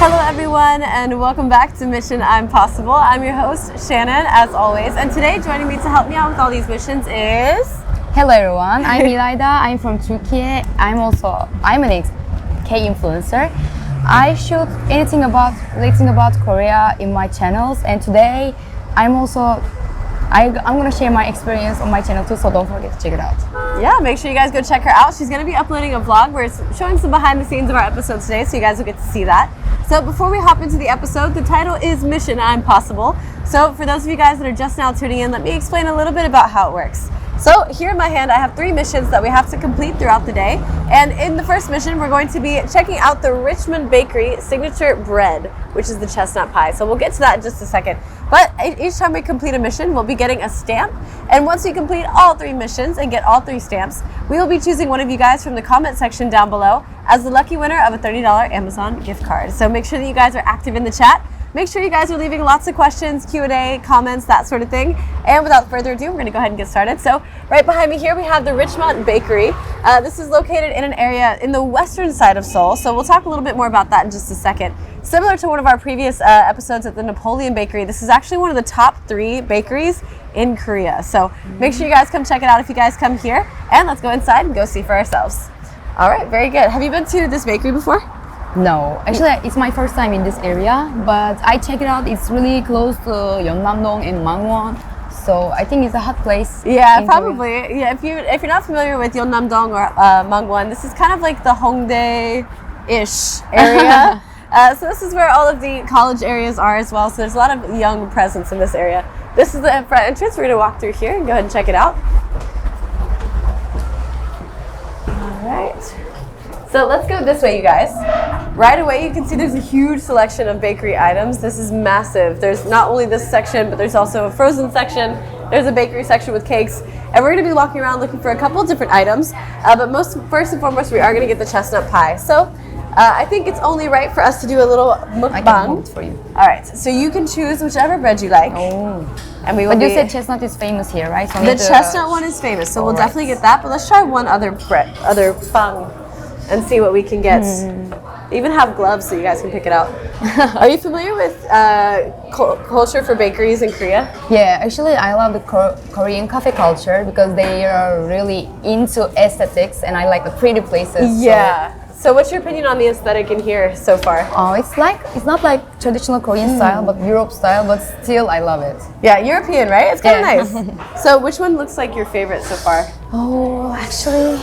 Hello everyone and welcome back to Mission Impossible. I'm your host Shannon as always, and today joining me to help me out with all these missions is... Hello everyone, I'm Ilayda. I'm from Turkey. I'm an K influencer. I shoot anything relating about Korea in my channels, and today I'm gonna share my experience on my channel too, so don't forget to check it out. Yeah, make sure you guys go check her out. She's gonna be uploading a vlog where it's showing some behind the scenes of our episode today, so you guys will get to see that. So before we hop into the episode, the title is Mission Impossible. So for those of you guys that are just now tuning in, let me explain a little bit about how it works. So here in my hand, I have 3 missions that we have to complete throughout the day. And in the first mission, we're going to be checking out the Richemont Bakery signature bread, which is the chestnut pie. So we'll get to that in just a second. But each time we complete a mission, we'll be getting a stamp. And once we complete all 3 missions and get all 3 stamps, we will be choosing one of you guys from the comment section down below as the lucky winner of a $30 Amazon gift card. So make sure that you guys are active in the chat. Make sure you guys are leaving lots of questions, Q&A, comments, that sort of thing. And without further ado, we're gonna go ahead and get started. So right behind me here, we have the Richemont Bakery. This is located in an area in the western side of Seoul. So we'll talk a little bit more about that in just a second. Similar to one of our previous episodes at the Napoleon Bakery, this is actually one of the top 3 bakeries in Korea. So make sure you guys come check it out if you guys come here. And let's go inside and go see for ourselves. All right, very good. Have you been to this bakery before? No, actually it's my first time in this area, but I check it out. It's really close to Yeonnam-dong and Mangwon, so I think it's a hot place. Yeah, probably. Korea. Yeah, if you're not familiar with Yeonnam-dong or Mangwon, this is kind of like the Hongdae-ish area. So this is where all of the college areas are as well. So there's a lot of young presence in this area. This is the front entrance. We're gonna walk through here and go ahead and check it out. All right. So let's go this way, you guys. Right away, you can see there's a huge selection of bakery items. This is massive. There's not only this section, but there's also a frozen section. There's a bakery section with cakes. And we're gonna be walking around looking for a couple of different items. But first and foremost, we are gonna get the chestnut pie. So I think it's only right for us to do a little mukbang. I can hold it for you. All right, so you can choose whichever bread you like. Oh. And we will But you said chestnut is famous here, right? So the chestnut one is famous, so we'll definitely get that. But let's try one other bang, and see what we can get. They even have gloves so you guys can pick it out. Are you familiar with culture for bakeries in Korea? Yeah, actually I love the Korean cafe culture because they are really into aesthetics, and I like the pretty places. Yeah. So what's your opinion on the aesthetic in here so far? Oh, it's not like traditional Korean style, but Europe style, but still I love it. Yeah, European, right? It's kind of nice. So which one looks like your favorite so far? Oh, actually,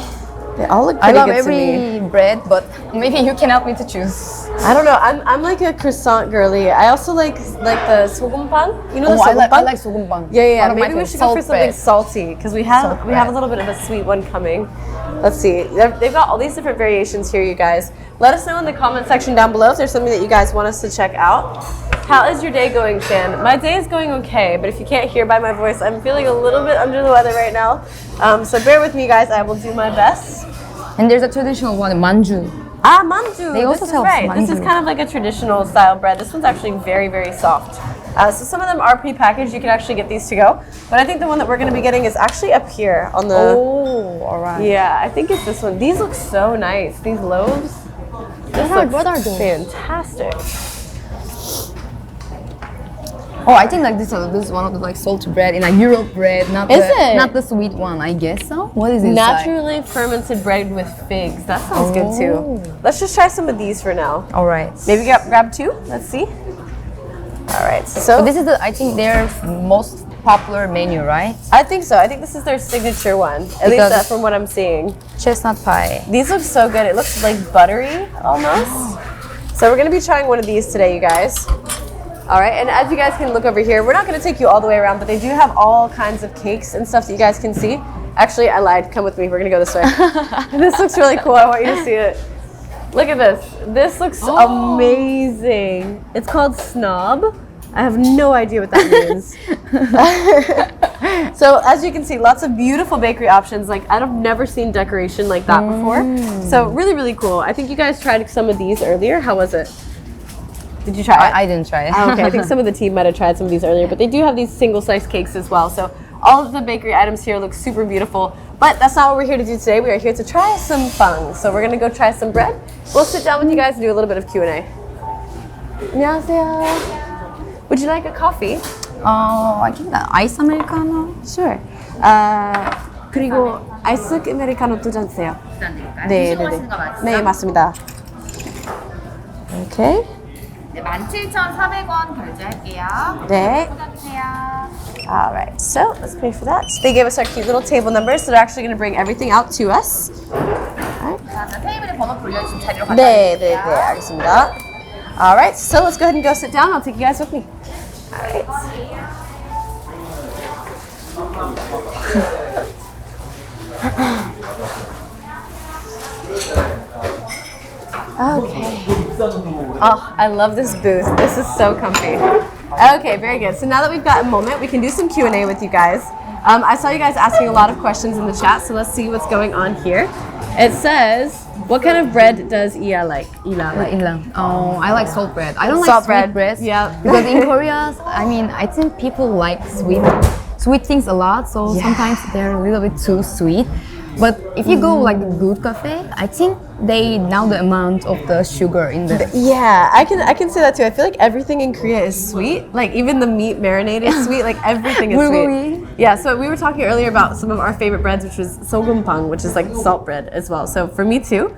they all look I pretty love good every to me. bread, but maybe you can help me to choose. I don't know. I'm like a croissant girly. I also like the sogumpang. You know the sogumpang? I like sogumpang. Yeah. Maybe we should go for something salty because we have a little bit of a sweet one coming. Let's see. They've got all these different variations here, you guys. Let us know in the comment section down below if there's something that you guys want us to check out. How is your day going, Shan? My day is going okay, but if you can't hear by my voice, I'm feeling a little bit under the weather right now. So bear with me, guys. I will do my best. And there's a traditional one, manju. Ah, manju. They also sell manju. This is kind of like a traditional style bread. This one's actually very, very soft. So some of them are pre-packaged. You can actually get these to go. But I think the one that we're going to be getting is actually up here on the... Oh, all right. Yeah, I think it's this one. These look so nice. These loaves. What are those? Fantastic. Oh, I think like this is one of the like salty bread in like Europe bread, not the sweet one. I guess so. What is it? Naturally fermented bread with figs. That sounds good too. Let's just try some of these for now. All right. Maybe grab 2. Let's see. All right. So this is I think their most popular menu, right? I think so. I think this is their signature one. At least from what I'm seeing. Chestnut pie. These look so good. It looks like buttery almost. So we're gonna be trying one of these today, you guys. All right, and as you guys can look over here, we're not going to take you all the way around, but they do have all kinds of cakes and stuff that you guys can see. Actually, I lied. Come with me. We're going to go this way. This looks really cool. I want you to see it. Look at this. This looks amazing. It's called Snob. I have no idea what that means. So as you can see, lots of beautiful bakery options. Like I've never seen decoration like that before. So really, really cool. I think you guys tried some of these earlier. How was it? Did you try it? I didn't try it. Okay, I think some of the team might have tried some of these earlier, but they do have these single slice cakes as well. So all of the bakery items here look super beautiful, but that's not what we're here to do today. We are here to try some fang. So we're gonna go try some bread. We'll sit down with you guys and do a little bit of Q&A. 안녕하세요. Would you like a coffee? I think that ice americano. Sure. 그리고 아이스 아메리카노 2잔 주세요. 네, 네, 네. 네, 맞습니다. 오케이. 네, 17,400원 결제할게요. 네. 꽂아주세요. All right, so let's pay for that. So they gave us our cute little table numbers, so they're actually going to bring everything out to us. 자, 테이블에 번호 불려주신 자리로 갖다 네, 네, 드릴게요. 네, 알겠습니다. All right, so let's go ahead and go sit down. I'll take you guys with me. All right. Okay. Oh, I love this booth. This is so comfy. Okay, very good. So now that we've got a moment, we can do some Q&A with you guys. I saw you guys asking a lot of questions in the chat, so let's see what's going on here. It says, what kind of bread does Ila like? Oh, I like salt bread. I don't Salt like sweet bread. breads. Yeah. Because in Korea, I think people like sweet things a lot, so Yeah. sometimes they're a little bit too sweet. But if you go like a good cafe, I think they know the amount of the sugar in the. Yeah, I can say that too. I feel like everything in Korea is sweet. Like even the meat marinade is sweet. Like everything is sweet. Really? Yeah. So we were talking earlier about some of our favorite breads, which was sogumpang, which is like salt bread as well. So for me too.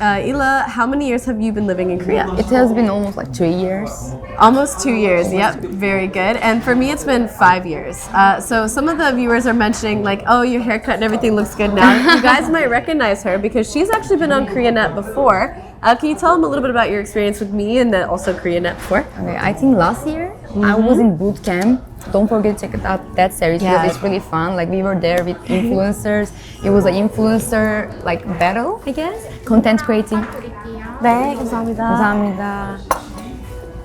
Ila, how many years have you been living in Korea? It has been almost like 3 years. Almost 2 years. Yep, very good. And for me, it's been 5 years. So some of the viewers are mentioning like, oh, your haircut and everything looks good now. You guys might recognize her because she's actually been on Koreanet before. Can you tell them a little bit about your experience with me and then also Koreanet before? Okay, I think last year I was in boot camp. Don't forget to check out that series Yeah. because it's really fun. Like we were there with influencers. It was an influencer like battle, I guess. Content creating. 네, 감사합니다. 감사합니다.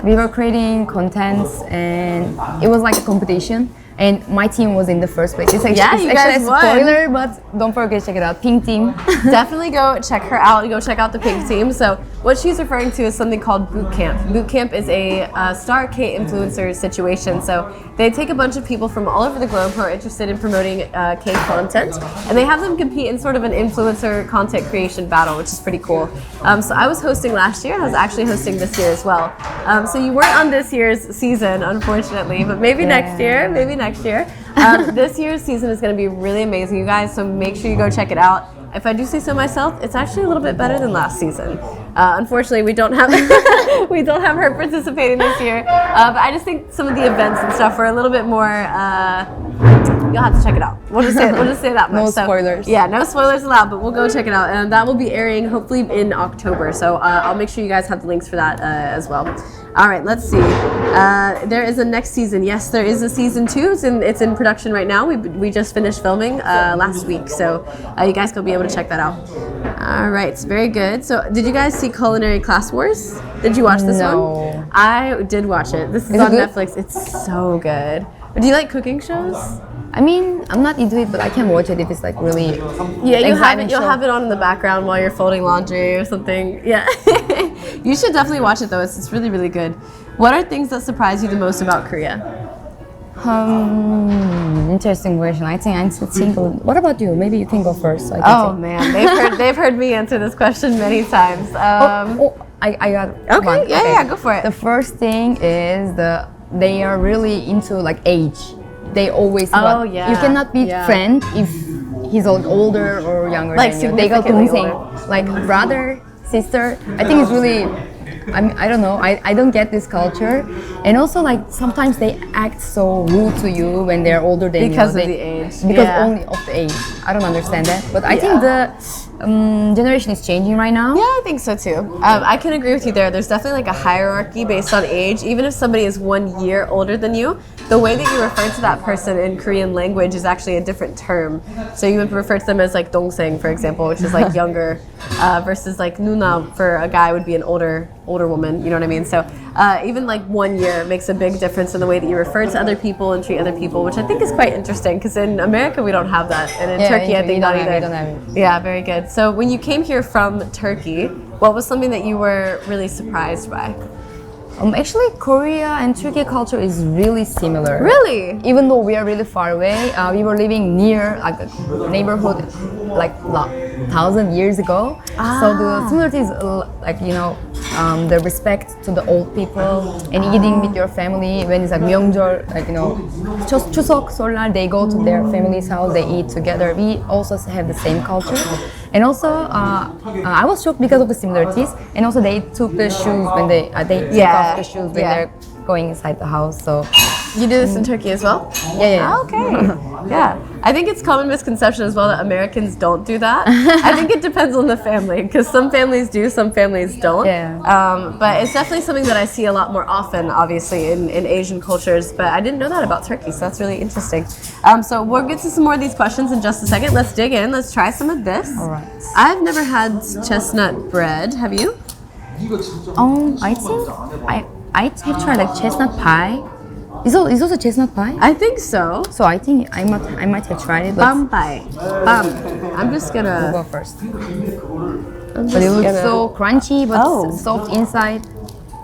We were creating contents and it was like a competition. And my team was in the first place. It's Yeah, you guys actually a won. spoiler, but don't forget to check it out. Pink team. Definitely go check her out. Go check out the pink team. So what she's referring to is something called boot camp. Boot camp is a star K influencer situation. So they take a bunch of people from all over the globe who are interested in promoting K content, and they have them compete in sort of an influencer content creation battle, which is pretty cool. So I was hosting last year. I was actually hosting this year as well. So you weren't on this year's season, unfortunately, but maybe next year. Maybe next year. This year's season is going to be really amazing, you guys. So make sure you go check it out. If I do say so myself, it's actually a little bit better than last season. Unfortunately, we don't have we don't have her participating this year. But I just think some of the events and stuff were a little bit more. You'll have to check it out. We'll just say that much. No spoilers. Yeah, no spoilers allowed. But we'll go check it out, and that will be airing hopefully in October. So I'll make sure you guys have the links for that as well. All right, let's see. There is a next season. Yes, there is a season 2. It's in production right now. We just finished filming last week, so you guys will be able to check that out. All right, very good. So, did you guys see Culinary Class Wars? Did you watch this No. one? I did watch it. This is Is it on good? Netflix. It's so good. Do you like cooking shows? I mean, I'm not into it, but I can watch it if it's like really. Yeah, you'll exciting show. have it on in the background while you're folding laundry or something. Yeah. You should definitely watch it though. It's really, really good. What are things that surprise you the most about Korea? Interesting question. I think I'm still single. What about you? Maybe you can go first. So I can Oh say. man, they've heard me answer this question many times. I got Okay, one. yeah, go for it. The first thing is they are really into like age. They always yeah, you cannot be yeah. friend if he's like older or younger Like than you. They go significantly 동생, older. like brother, sister. I think it's really. I don't know. I don't get this culture, and also like sometimes they act so rude to you when they're older than Because you. of the age. Because Yeah. only of the age. I don't understand that. But I think the generation is changing right now. Yeah, I think so too. I can agree with you there. There's definitely like a hierarchy based on age. Even if somebody is 1 year older than you, the way that you refer to that person in Korean language is actually a different term. So you would refer to them as like 동생, for example, which is like younger, versus like 누나 for a guy would be an older woman. You know what I mean? So even like 1 year makes a big difference in the way that you refer to other people and treat other people, which I think is quite interesting because in America we don't have that, and in Yeah, Turkey I we think don't not have it, either. we don't have it. Yeah, very good. So when you came here from Turkey, what was something that you were really surprised by? Actually, Korea and Turkey culture is really similar. Really? Even though we are really far away, we were living near like a neighborhood like 1,000 years ago. So the similarities, like the respect to the old people and eating with your family when it's like 명절, like 추석, 설날, they go to their family's house, they eat together. We also have the same culture. And also, I was shocked because of the similarities. And also, they took the shoes when they took off the shoes when they're going inside the house. So you do this in Turkey as well? Yeah. Okay. Yeah. I think it's common misconception as well that Americans don't do that. I think it depends on the family because some families do, some families don't. Yeah. But it's definitely something that I see a lot more often, obviously, in Asian cultures. But I didn't know that about Turkey, so that's really interesting. So we'll get to some more of these questions in just a second. Let's dig in. Let's try some of this. All right. I've never had chestnut bread. Have you? I think I have tried like chestnut pie. Is also chestnut pie? I think so. So I think I might have tried it. But Bam pie. Bam. I'm just we'll gonna. go first. I'm But it just looks gonna- so crunchy but Oh. soft inside.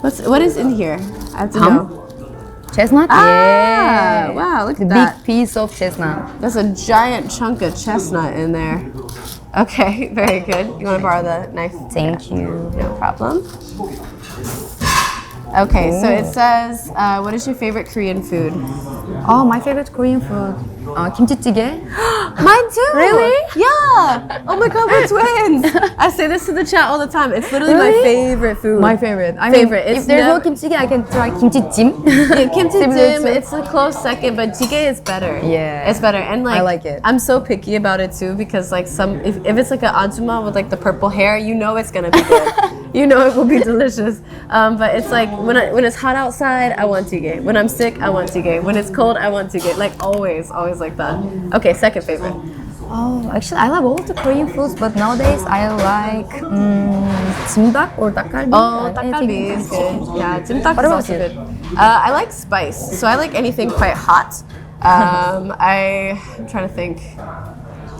What is in here? I have to Ham? know. Chestnut? Ah, Yeah. wow, look the at that. big piece of chestnut. That's a giant chunk of chestnut in there. Okay, very good. You want to borrow the knife? Thank you. No problem. Okay, so it says, what is your favorite Korean food? Oh, my favorite Korean food. Kimchi-jjigae. Mine too. Really? Yeah. Oh my God, we're twins. I say this to the chat all the time. It's literally my Really? favorite food. My favorite. Favorite. If It's there's no nev- kimchi-jjigae, I can try kimchi-jjim. Yeah, kimchi Similar jjim, to- it's a close second, but jjigae is better. Yeah. It's better. And like, I like it. I'm so picky about it too because like if it's like an ajuma with like the purple hair, you know it's gonna be good. You know it will be delicious. But it's like when it's hot outside, I want jjigae. When I'm sick, I want jjigae. When it's cold, I want jjigae. Like always like that. Okay, second favorite. Oh, actually, I love all of the Korean foods, but nowadays I like jimdak or dakgalbi. Oh, takgalbi is good. Yeah, jimtak What is about also you? good. I like spice, so I like anything quite hot. I'm trying to think.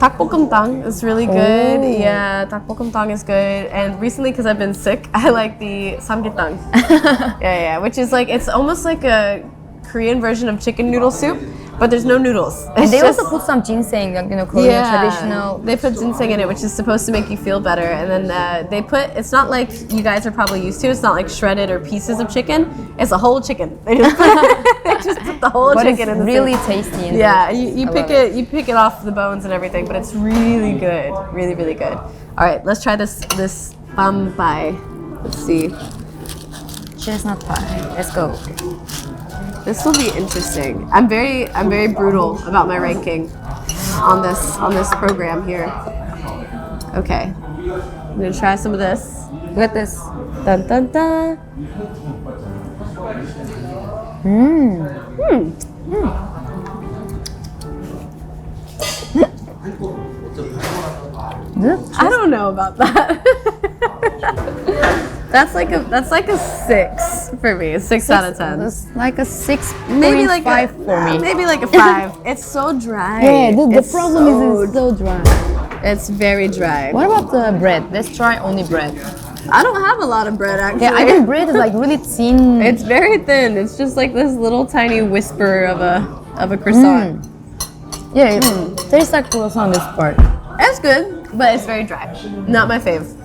Tteokbokkeumtang is really good. Oh. Yeah, tteokbokkeumtang is good. And recently, because I've been sick, I like the samgyetang. yeah, which is like it's almost like a Korean version of chicken noodle soup, but there's no noodles. And It's they just- also put some ginseng, like, Korean traditional. They put ginseng in it, which is supposed to make you feel better. And then they put, it's not like you guys are probably used to, it's not like shredded or pieces of chicken. It's a whole chicken. They just put the whole But it's chicken in the really soup. tasty. And Yeah, delicious. you I pick love you pick it off the bones and everything, but it's really good. Really, really good. All right, let's try this bam pie. Let's see. Chestnut pie. Let's go. This will be interesting. I'm very brutal about my ranking on this program here. Okay, I'm gonna try some of this. Look at this. Dun dun dun. I don't know about that. That's like a 6 for me. 6 out of 10. It's like a 6, Maybe like 5 a, for me. Maybe like a 5. It's so dry. Yeah, the It's problem is it's so dry. it's very dry. What about the bread? Let's try only bread. I don't have a lot of bread actually. Yeah, I think bread is like really thin. It's very thin. It's just like this little tiny whisper of a croissant. Yeah, it tastes like croissant this part. It's good, but it's very dry. Not my fave.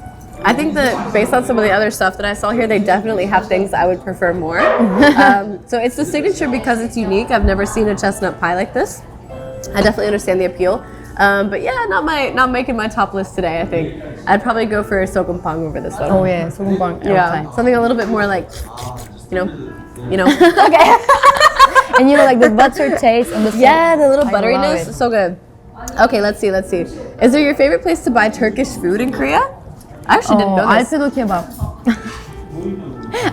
I think that based on some of the other stuff that I saw here, they definitely have things I would prefer more. So it's the signature because it's unique. I've never seen a chestnut pie like this. I definitely understand the appeal. But yeah, not making my top list today, I think. I'd probably go for sogumpang over this one. Oh yeah, sogumpang every yeah, time. something a little bit more like, you know. Okay. And like the butter taste and the Yeah, the little I love butteriness, it. so good. Okay, let's see. Is there your favorite place to buy Turkish food in Korea? I actually didn't know this. Alfredo kebab.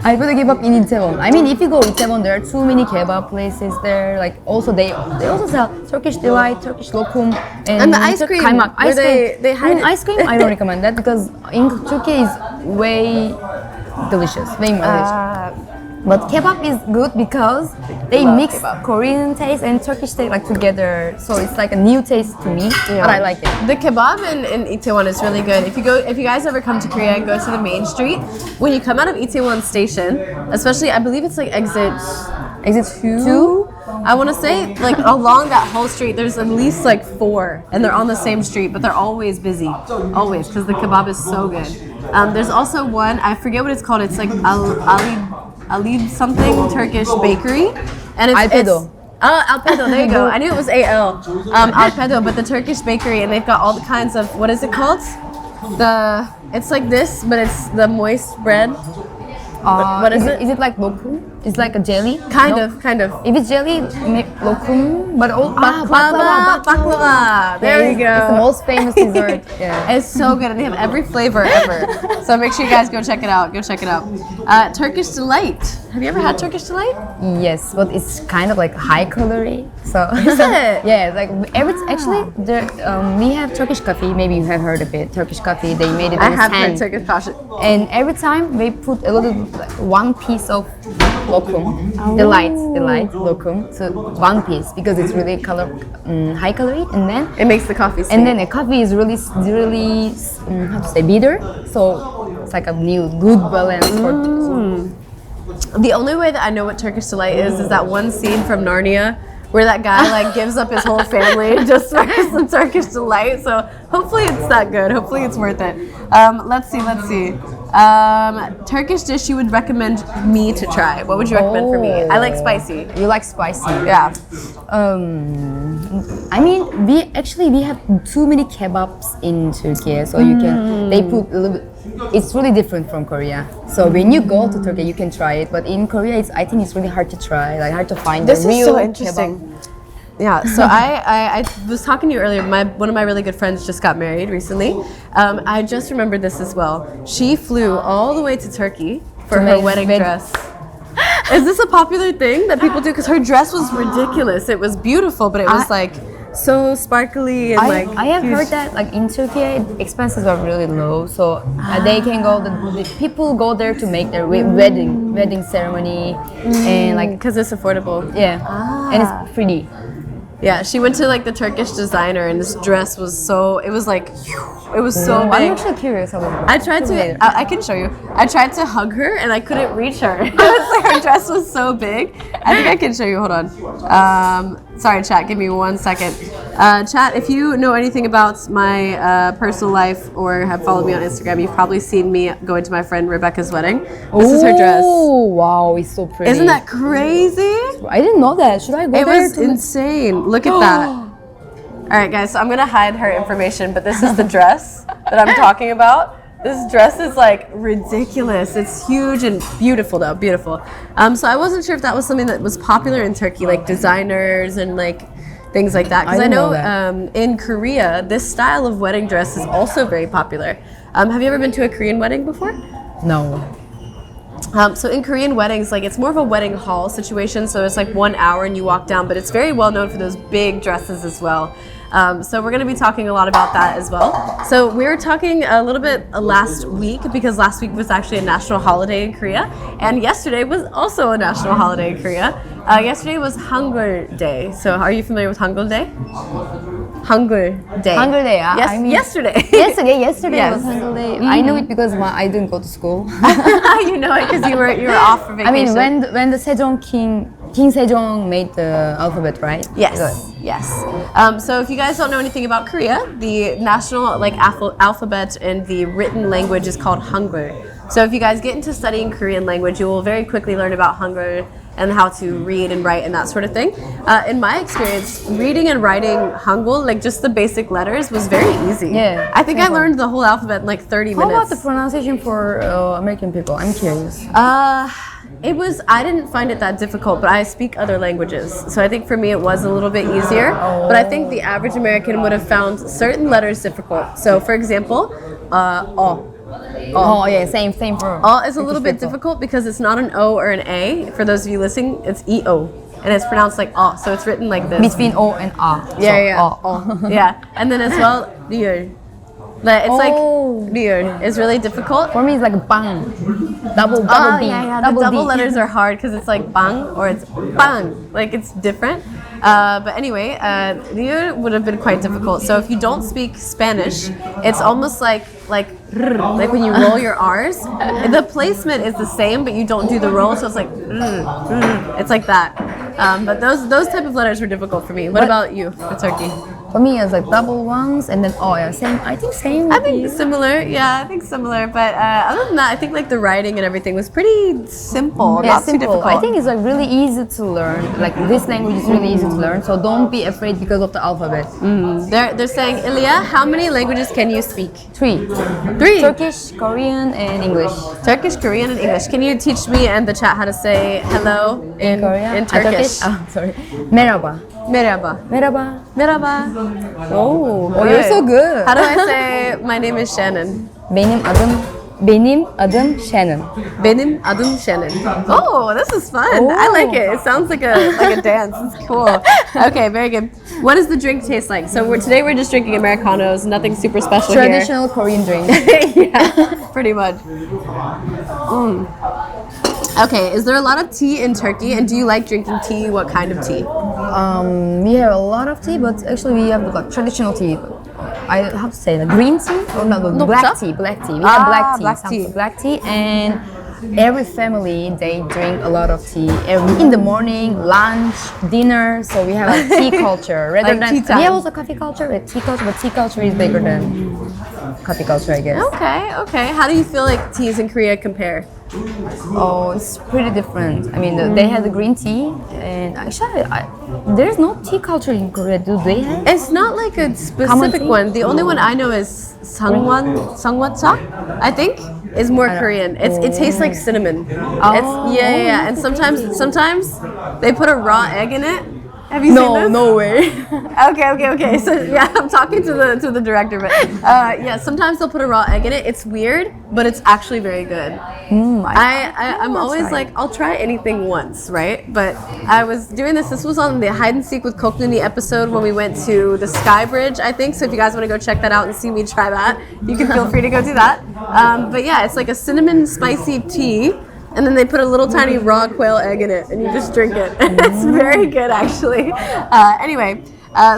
Alfredo kebab in Itaewon. I mean, if you go Itaewon, there are too many kebab places there. Like also they also sell Turkish delight, Turkish lokum, And the ice cream, kaymak. where Ice cream. they hide it. Ice cream, I don't recommend that because in Turkey is way delicious, way more delicious. But kebab is good because they Love mix kebab. Korean taste and Turkish taste like together. So it's like a new taste to me, but I like it. The kebab in Itaewon is really good. If you guys ever come to Korea and go to the main street, when you come out of Itaewon Station, especially I believe it's like exit 2. I want to say like along that whole street, there's at least like 4, and they're on the same street, but they're always busy, always, because the kebab is so good. There's also one, I forget what it's called. It's like Ali something Turkish bakery, and Alpedo. Alpedo, there you go. I knew it was AL. Alpedo, but the Turkish bakery, and they've got all the kinds of, what is it called? It's like this, but it's the moist bread. What is it? Is it like lokum? It's like a jelly? Kind No. of. If it's jelly, make lokum, but Baklava. There you go. It's the most famous dessert. Yeah. It's so good, and they have every flavor ever. So make sure you guys go check it out. Turkish Delight. Have you ever had Turkish Delight? Yes, but it's kind of like high calorie. So Is it? yeah, like we have Turkish coffee. Maybe you have heard of it. Turkish coffee. They made it. I in have hand. heard Turkish coffee. And every time they put a little, one piece of lokum, delight lokum, so one piece because it's really high calorie, and then It makes the coffee sweet. and then the coffee is really how to say, bitter, so it's like a new good balance for. The only way that I know what Turkish Delight is that one scene from Narnia where that guy like gives up his whole family just for some Turkish Delight. So hopefully it's that good. Hopefully it's worth it. Let's see. Turkish dish you would recommend me to try. What would you recommend for me? I like spicy. You like spicy? Yeah. I mean, we have too many kebabs in Turkey, so they put a little bit. It's really different from Korea. So when you go to Turkey, you can try it, but in Korea, I think it's really hard to try, like hard to find This the is real so interesting. kebab. Yeah, so I was talking to you earlier. One of my really good friends just got married recently. I just remembered this as well. She flew all the way to Turkey for her wedding dress. Is this a popular thing that people do? Because her dress was ridiculous. It was beautiful, but it was like so sparkly and I have huge. heard that like in Turkey, expenses are really low, so they can go. The people go there to make their wedding ceremony, and like because it's affordable. yeah, and it's pretty. Yeah, she went to like the Turkish designer, and this dress was so. It was like, it was so big. I'm actually curious about it. I tried to. I can show you. I tried to hug her, and I couldn't reach her. It was like her dress was so big. I think I can show you. Hold on. Sorry, chat. Give me 1 second. Chat. If you know anything about my personal life or have followed me on Instagram, you've probably seen me going to my friend Rebecca's wedding. This is her dress. Oh wow, it's so pretty. Isn't that crazy? I didn't know that. Should I go It there? was insane. Look at that. All right, guys, so I'm gonna hide her information, but this is the dress that I'm talking about. This dress is like ridiculous. It's huge and beautiful though, beautiful. So I wasn't sure if that was something that was popular in Turkey, like designers and like things like that. Because I know in Korea, this style of wedding dress is also very popular. Have you ever been to a Korean wedding before? No. So in Korean weddings, like it's more of a wedding hall situation. So it's like 1 hour and you walk down, but it's very well known for those big dresses as well. So we're going to be talking a lot about that as well. So we were talking a little bit last week because last week was actually a national holiday in Korea, and yesterday was also a national holiday in Korea. Yesterday was Hangul Day. So are you familiar with Hangul Day? Hangul Day. Hangul Day, Yes, I mean, yesterday. Yesterday Yes. was Hangul Day. I know it because I didn't go to school. You know it because you were off for I vacation. mean, when the Sejong King Sejong made the alphabet, right? Yes, yes. So if you guys don't know anything about Korea, the national like alphabet and the written language is called Hangul. So if you guys get into studying Korean language, you will very quickly learn about Hangul and how to read and write and that sort of thing. In my experience, reading and writing Hangul, like just the basic letters, was very easy. Yeah, I think I same learned the whole alphabet in like 30 How minutes. about the pronunciation for American people? I'm curious. I didn't find it that difficult, but I speak other languages. So I think for me it was a little bit easier. But I think the average American would have found certain letters difficult. So for example, O. Oh yeah, same for. O is a little bit difficult because it's not an O or an A. For those of you listening, it's E-O. And it's pronounced like O. So it's written like this. Between O and A. Yeah. O. Yeah. And then as well, Ryul. It's like Ryul is really difficult. For me, it's like bang. Double D. The double letters are hard because it's like bang or it's bang. Like it's different. But anyway, Ryul would have been quite difficult. So if you don't speak Spanish, it's almost like when you roll your R's. The placement is the same, but you don't do the roll. So it's like it's like that. But those type of letters were difficult for me. What about you for Turkey? For me, it's like double ones, and then same. I think same. I think similar. Yeah, I think similar. But other than that, I think like the writing and everything was pretty simple. Yeah, not too simple. difficult. I think it's like really easy to learn. Like this language is really easy to learn, so don't be afraid because of the alphabet. They're saying, Ilya, how many languages can you speak? Three. Turkish, Korean, and English. Turkish, Korean, and English. Can you teach me and the chat how to say hello in Turkish? Oh, sorry. Merhaba. Merhaba. Merhaba. Merhaba. Oh, good. You're so good. How do I say my name is Shannon? Benim adım Shannon. Benim adım Shannon. Oh, this is fun. I like it. It sounds like a dance. It's cool. Okay, very good. What does the drink taste like? So today we're just drinking Americanos, nothing super special Traditional Korean drink. Yeah, pretty much. Okay, is there a lot of tea in Turkey? And do you like drinking tea? What kind of tea? We have a lot of tea, but actually we have like traditional tea. I have to say green tea or no, black tea. Black tea. We have black tea, and every family they drink a lot of tea. In the morning, lunch, dinner. So we have a tea culture rather like than we have also coffee culture, tea culture, but tea culture is bigger than coffee culture, I guess. Okay. How do you feel like teas in Korea compare? Oh, it's pretty different. I mean, they have the green tea, and actually, there's no tea culture in Korea. Do they have? It's not like a specific one. The only one I know is sangwon-cha, I think, is more Korean. It tastes like cinnamon. Yeah. And sometimes they put a raw egg in it. Have you seen this? No way. Okay. So yeah, I'm talking to the director, but yeah, sometimes they'll put a raw egg in it. It's weird, but it's actually very good. I'm always like, I'll try anything once, right? But I was doing this. This was on the Hide and Seek with Koknuni episode when we went to the Sky Bridge, I think. So if you guys want to go check that out and see me try that, you can feel free to go do that. But yeah, it's like a cinnamon spicy tea. And then they put a little tiny raw quail egg in it, and you just drink it. It's very good, actually. Anyway,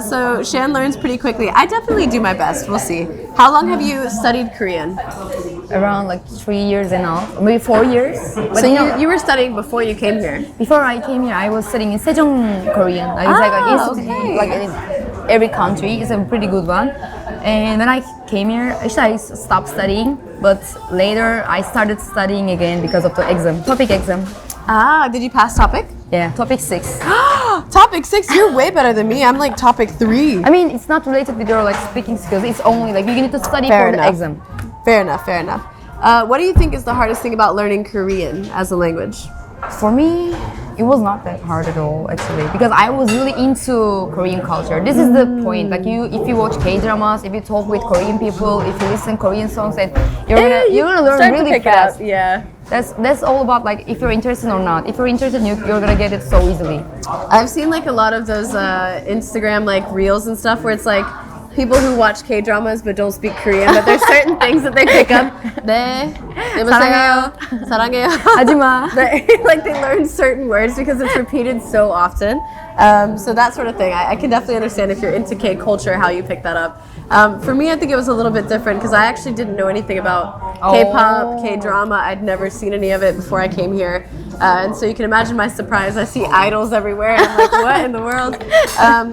so Shan learns pretty quickly. I definitely do my best. We'll see. How long have you studied Korean? Around like 3 years and a half, maybe 4 years. But so you were studying before you came here? Before I came here, I was studying in Sejong Korean. It's like an institute, like in every country. It's a pretty good one. And when I came here, actually I stopped studying, but later I started studying again because of the exam, TOPIK exam. Did you pass TOPIK? Yeah, TOPIK 6. TOPIK 6, you're way better than me. I'm like TOPIK 3. I mean, it's not related with your like speaking skills. It's only like you need to study for the exam. Fair enough. What do you think is the hardest thing about learning Korean as a language? For me, it was not that hard at all actually, because I was really into Korean culture. This is the point. Like if you watch K-dramas, if you talk with Korean people, if you listen Korean songs, and you're gonna learn really fast. Yeah. That's all about like if you're interested or not. If you're interested, you're gonna get it so easily. I've seen like a lot of those Instagram like reels and stuff where it's like people who watch K-dramas but don't speak Korean, but there's certain things that they pick up. 네, 여보세요, 사랑해요. 하지마. Like they learn certain words because it's repeated so often. So that sort of thing. I can definitely understand if you're into K culture, how you pick that up. For me, I think it was a little bit different because I actually didn't know anything about K-pop, K-drama. I'd never seen any of it before I came here. And so you can imagine my surprise. I see idols everywhere and I'm like, what in the world?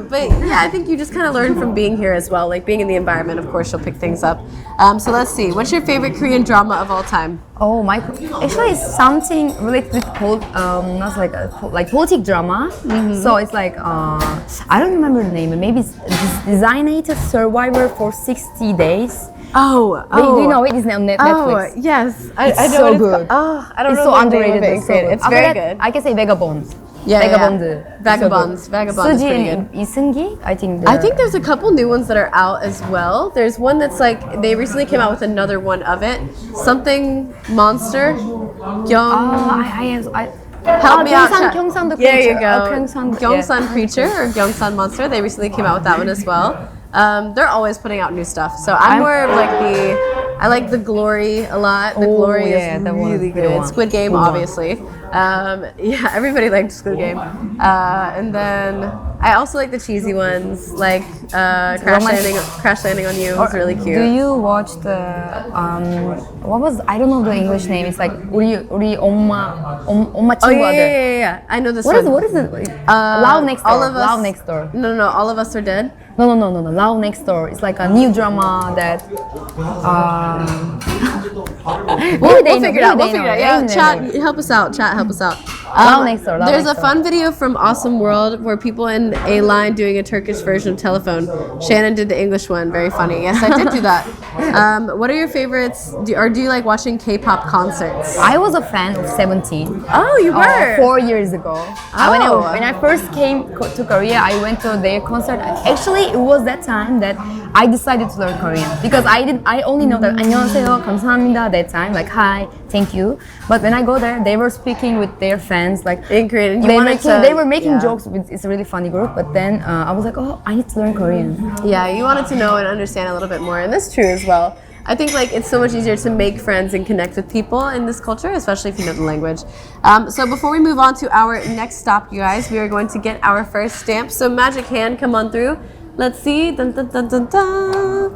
But yeah, I think you just kind of learn from being here as well. Like being in the environment, of course, you'll pick things up. So let's see. What's your favorite Korean drama of all time? Oh, actually it's something related with not like politic drama. So it's like I don't remember the name, but maybe it's Designated Survivor for 60 Days. Oh, do you know it? It's on Netflix. Yes, I know so good. I don't it's know. So underrated. It's very good. I can say Vagabond. Vagabonds. Vagabonds is pretty good. Isungi, I think there's a couple new ones that are out as well. There's one that's like they recently came out with another one of it. Something Monster. Help me out. Gyeongsan There you go. Gyeongsan Creature or Gyeongsan Monster. They recently came out with that one as well. They're always putting out new stuff. So I'm more of like I like The Glory a lot. The Glory is really good. Squid Game, obviously. Yeah, everybody liked Squid Game. And then I also like the cheesy ones, like Crash Landing on You was really cute. Do you watch the what was, I don't know the English name. It's like 우리 엄마 친구 아들. Yeah. I know this What one. is it? Love Next Door. All of Us. Love Next Door. No. All of Us Are Dead. No. Love Next Door. It's like a new drama that. We'll figure it out. Yeah, chat, help us out. Love Next Door. There's a fun video from Awesome World where people in a line doing a Turkish version of Telephone. Shannon did the English one. Very funny. Yes, I did do that. What are your favorites? Do you like watching K-pop concerts? I was a fan of 17. Oh, you were? 4 years ago. Oh. When I first came to Korea, I went to their concert. Actually, it was that time that I decided to learn Korean because I only know that 안녕하세요, 감사합니다 that time, like hi, thank you. But when I go there, they were speaking with their fans like in Korean. They were making jokes. It's a really funny group. But then I was like, oh, I need to learn Korean. Yeah, you wanted to know and understand a little bit more, and that's true as well. I think like it's so much easier to make friends and connect with people in this culture, especially if you know the language. So before we move on to our next stop, you guys, we are going to get our first stamp. So magic hand, come on through. Let's see. Dun, dun, dun, dun, dun.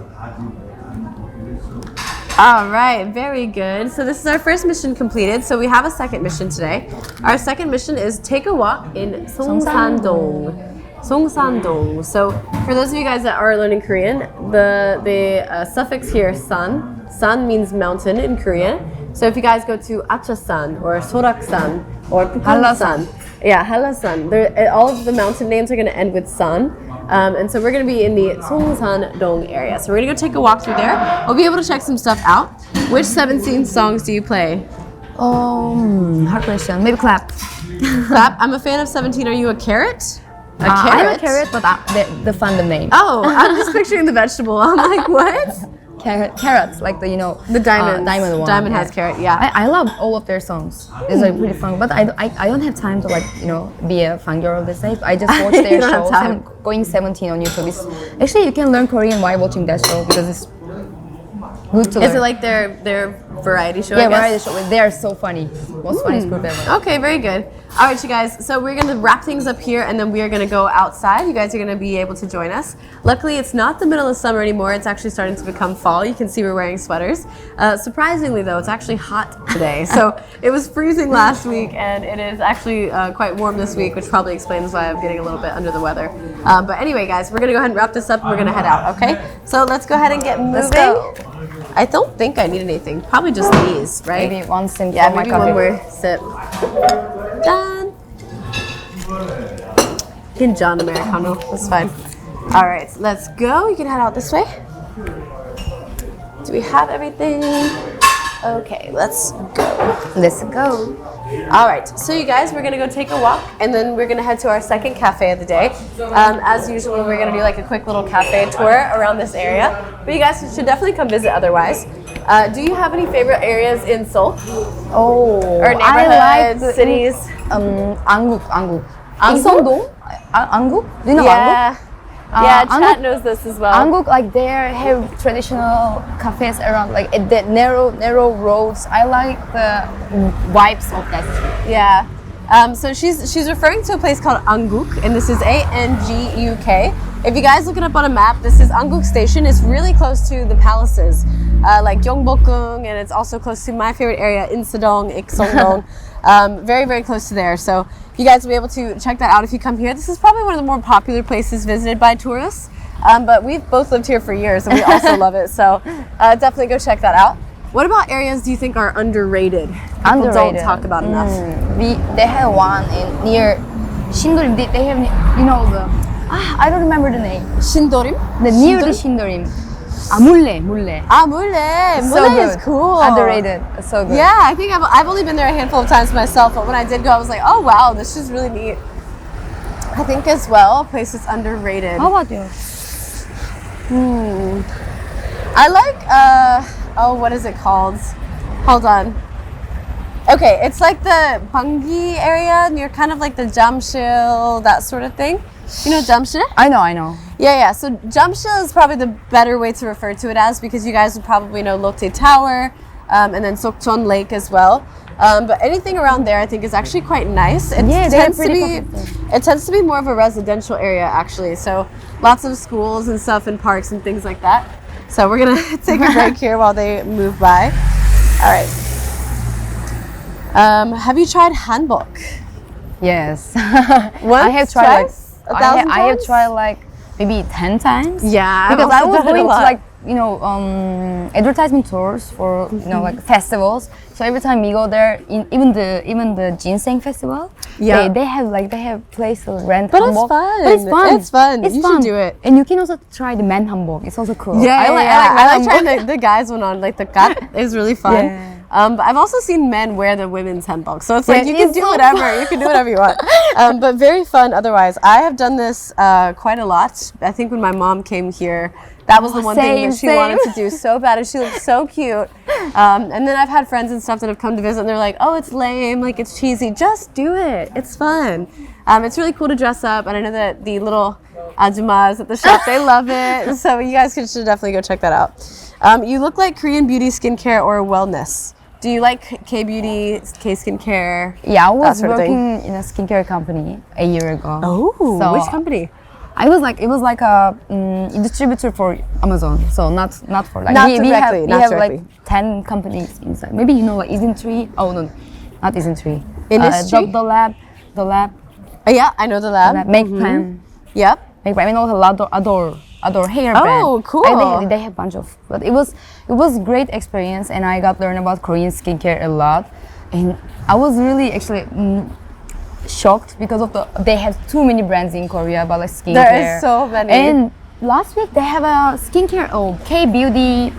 All right, very good. So this is our first mission completed. So we have a second mission today. Our second mission is take a walk in Seongsan-dong. Seongsan-dong. So for those of you guys that are learning Korean, the suffix here, san. San means mountain in Korean. So if you guys go to Achasan or Soraksan or Pukalsan, Hallasan, all of the mountain names are going to end with san. And so we're going to be in the Seongsan-dong area. So we're going to go take a walk through there. We'll be able to check some stuff out. Which 17 songs do you play? Hard question. Maybe clap. Clap. I'm a fan of 17. Are you a carrot? I'm a carrot, but the fandom name. Oh, I'm just picturing the vegetable. I'm like, what? Carrots, like the the diamond one. Diamond has carrot. Yeah. I love all of their songs. It's like pretty fun, but I don't have time to be a fangirl this day. I just watch their shows. Going 17 on YouTube. Actually, you can learn Korean while watching that show because it's good to learn. Is it like their variety show? Yeah, variety show. They are so funny. Most funniest group ever. Okay, very good. All right, you guys. So we're going to wrap things up here, and then we are going to go outside. You guys are going to be able to join us. Luckily, it's not the middle of summer anymore. It's actually starting to become fall. You can see we're wearing sweaters. Surprisingly, though, it's actually hot today. So it was freezing last week, and it is actually quite warm this week, which probably explains why I'm getting a little bit under the weather. But anyway, guys, we're going to go ahead and wrap this up, and we're going to head out, okay? So let's go ahead and get moving. Let's go. I don't think I need anything. Probably just these, right? Maybe one sip. Yeah, maybe one more sip. Done. Good John Americano. That's fine. All right, let's go. You can head out this way. Do we have everything? Okay, let's go. Let's go. All right, so you guys, we're gonna go take a walk, and then we're gonna head to our second cafe of the day. As usual, we're gonna do like a quick little cafe tour around this area. But you guys should definitely come visit otherwise. Do you have any favorite areas in Seoul? Oh, or neighborhoods, cities? Angguk. Seongsan-dong? Angguk? Do you know Angguk? Yeah, Chat knows this as well. Angguk, like they have traditional cafes around, like the narrow roads. I like the vibes of that street. Yeah. So she's referring to a place called Angguk, and this is A-N-G-U-K. If you guys look it up on a map, this is Angguk Station. It's really close to the palaces, like Gyeongbokgung, and it's also close to my favorite area, Insadong, Ikseongdong. Very, very close to there. So you guys will be able to check that out if you come here. This is probably one of the more popular places visited by tourists, but we've both lived here for years, and we also love it. So definitely go check that out. What about areas do you think are underrated? People don't talk about enough. They have one near Shindorim. They have, I don't remember the name. Shindorim? Near the Shindorim. Mulle. Mulle. So Mulle is cool. Underrated. So good. Yeah, I think I've only been there a handful of times myself, but when I did go, I was like, oh wow, this is really neat. I think as well, a place that's underrated. How about you? I like, what is it called? Hold on. Okay, it's like the Bangi area near kind of like the Jamsil, that sort of thing. You know Jamsil? I know. Yeah. So Jamsil is probably the better way to refer to it as, because you guys would probably know Lotte Tower, and then Sokcheon Lake as well. But anything around there, I think, is actually quite nice. It tends to be more of a residential area, actually. So lots of schools and stuff and parks and things like that. So we're gonna take a break here while they move by. All right. Have you tried hanbok? Yes. Once, I have tried twice, 1,000 I have times? tried like maybe 10 times. Yeah, because I was done it a going to lot. like advertisement tours for like festivals. So every time we go there, even the ginseng festival, Yeah. they have place to rent But it's hanbok. fun. But it's fun. It's fun. It's You fun. should do it. And you can also try the men hanbok. It's also cool. Yeah, I like hanbok. trying the guys one on, like the cut is really fun. Yeah. But I've also seen men wear the women's hanbok, so it's like Yeah, you can it's do so whatever. fun. You can do whatever you want. But very fun otherwise. I have done this quite a lot. I think when my mom came here, that was the one thing that she wanted to do so bad, and she looked so cute. And then I've had friends and stuff that have come to visit, and they're like, "Oh, it's lame, like it's cheesy. Just do it. It's fun." It's really cool to dress up, and I know that the little ajumas at the shop, they love it. So you guys should definitely go check that out. You look like Korean beauty, skincare, or wellness. Do you like K-beauty, K-skincare? Yeah, I was sort of thing? working in a skincare company a year ago. Oh, So which company? it was like a distributor for Amazon, so not for like Not we directly, not have directly. like 10 companies inside. Maybe you know like Isn't3? Oh no, not Isn't3. Innisfree? The lab, Yeah, I know the lab. Make Plan, Yep. Make Plan. I mean also Adore hair brand. Oh, cool. They have a bunch of, but it was great experience, and I got to learn about Korean skincare a lot, and I was really actually shocked because of they have too many brands in Korea about like skincare. There is so many. And last week they have a skincare K-beauty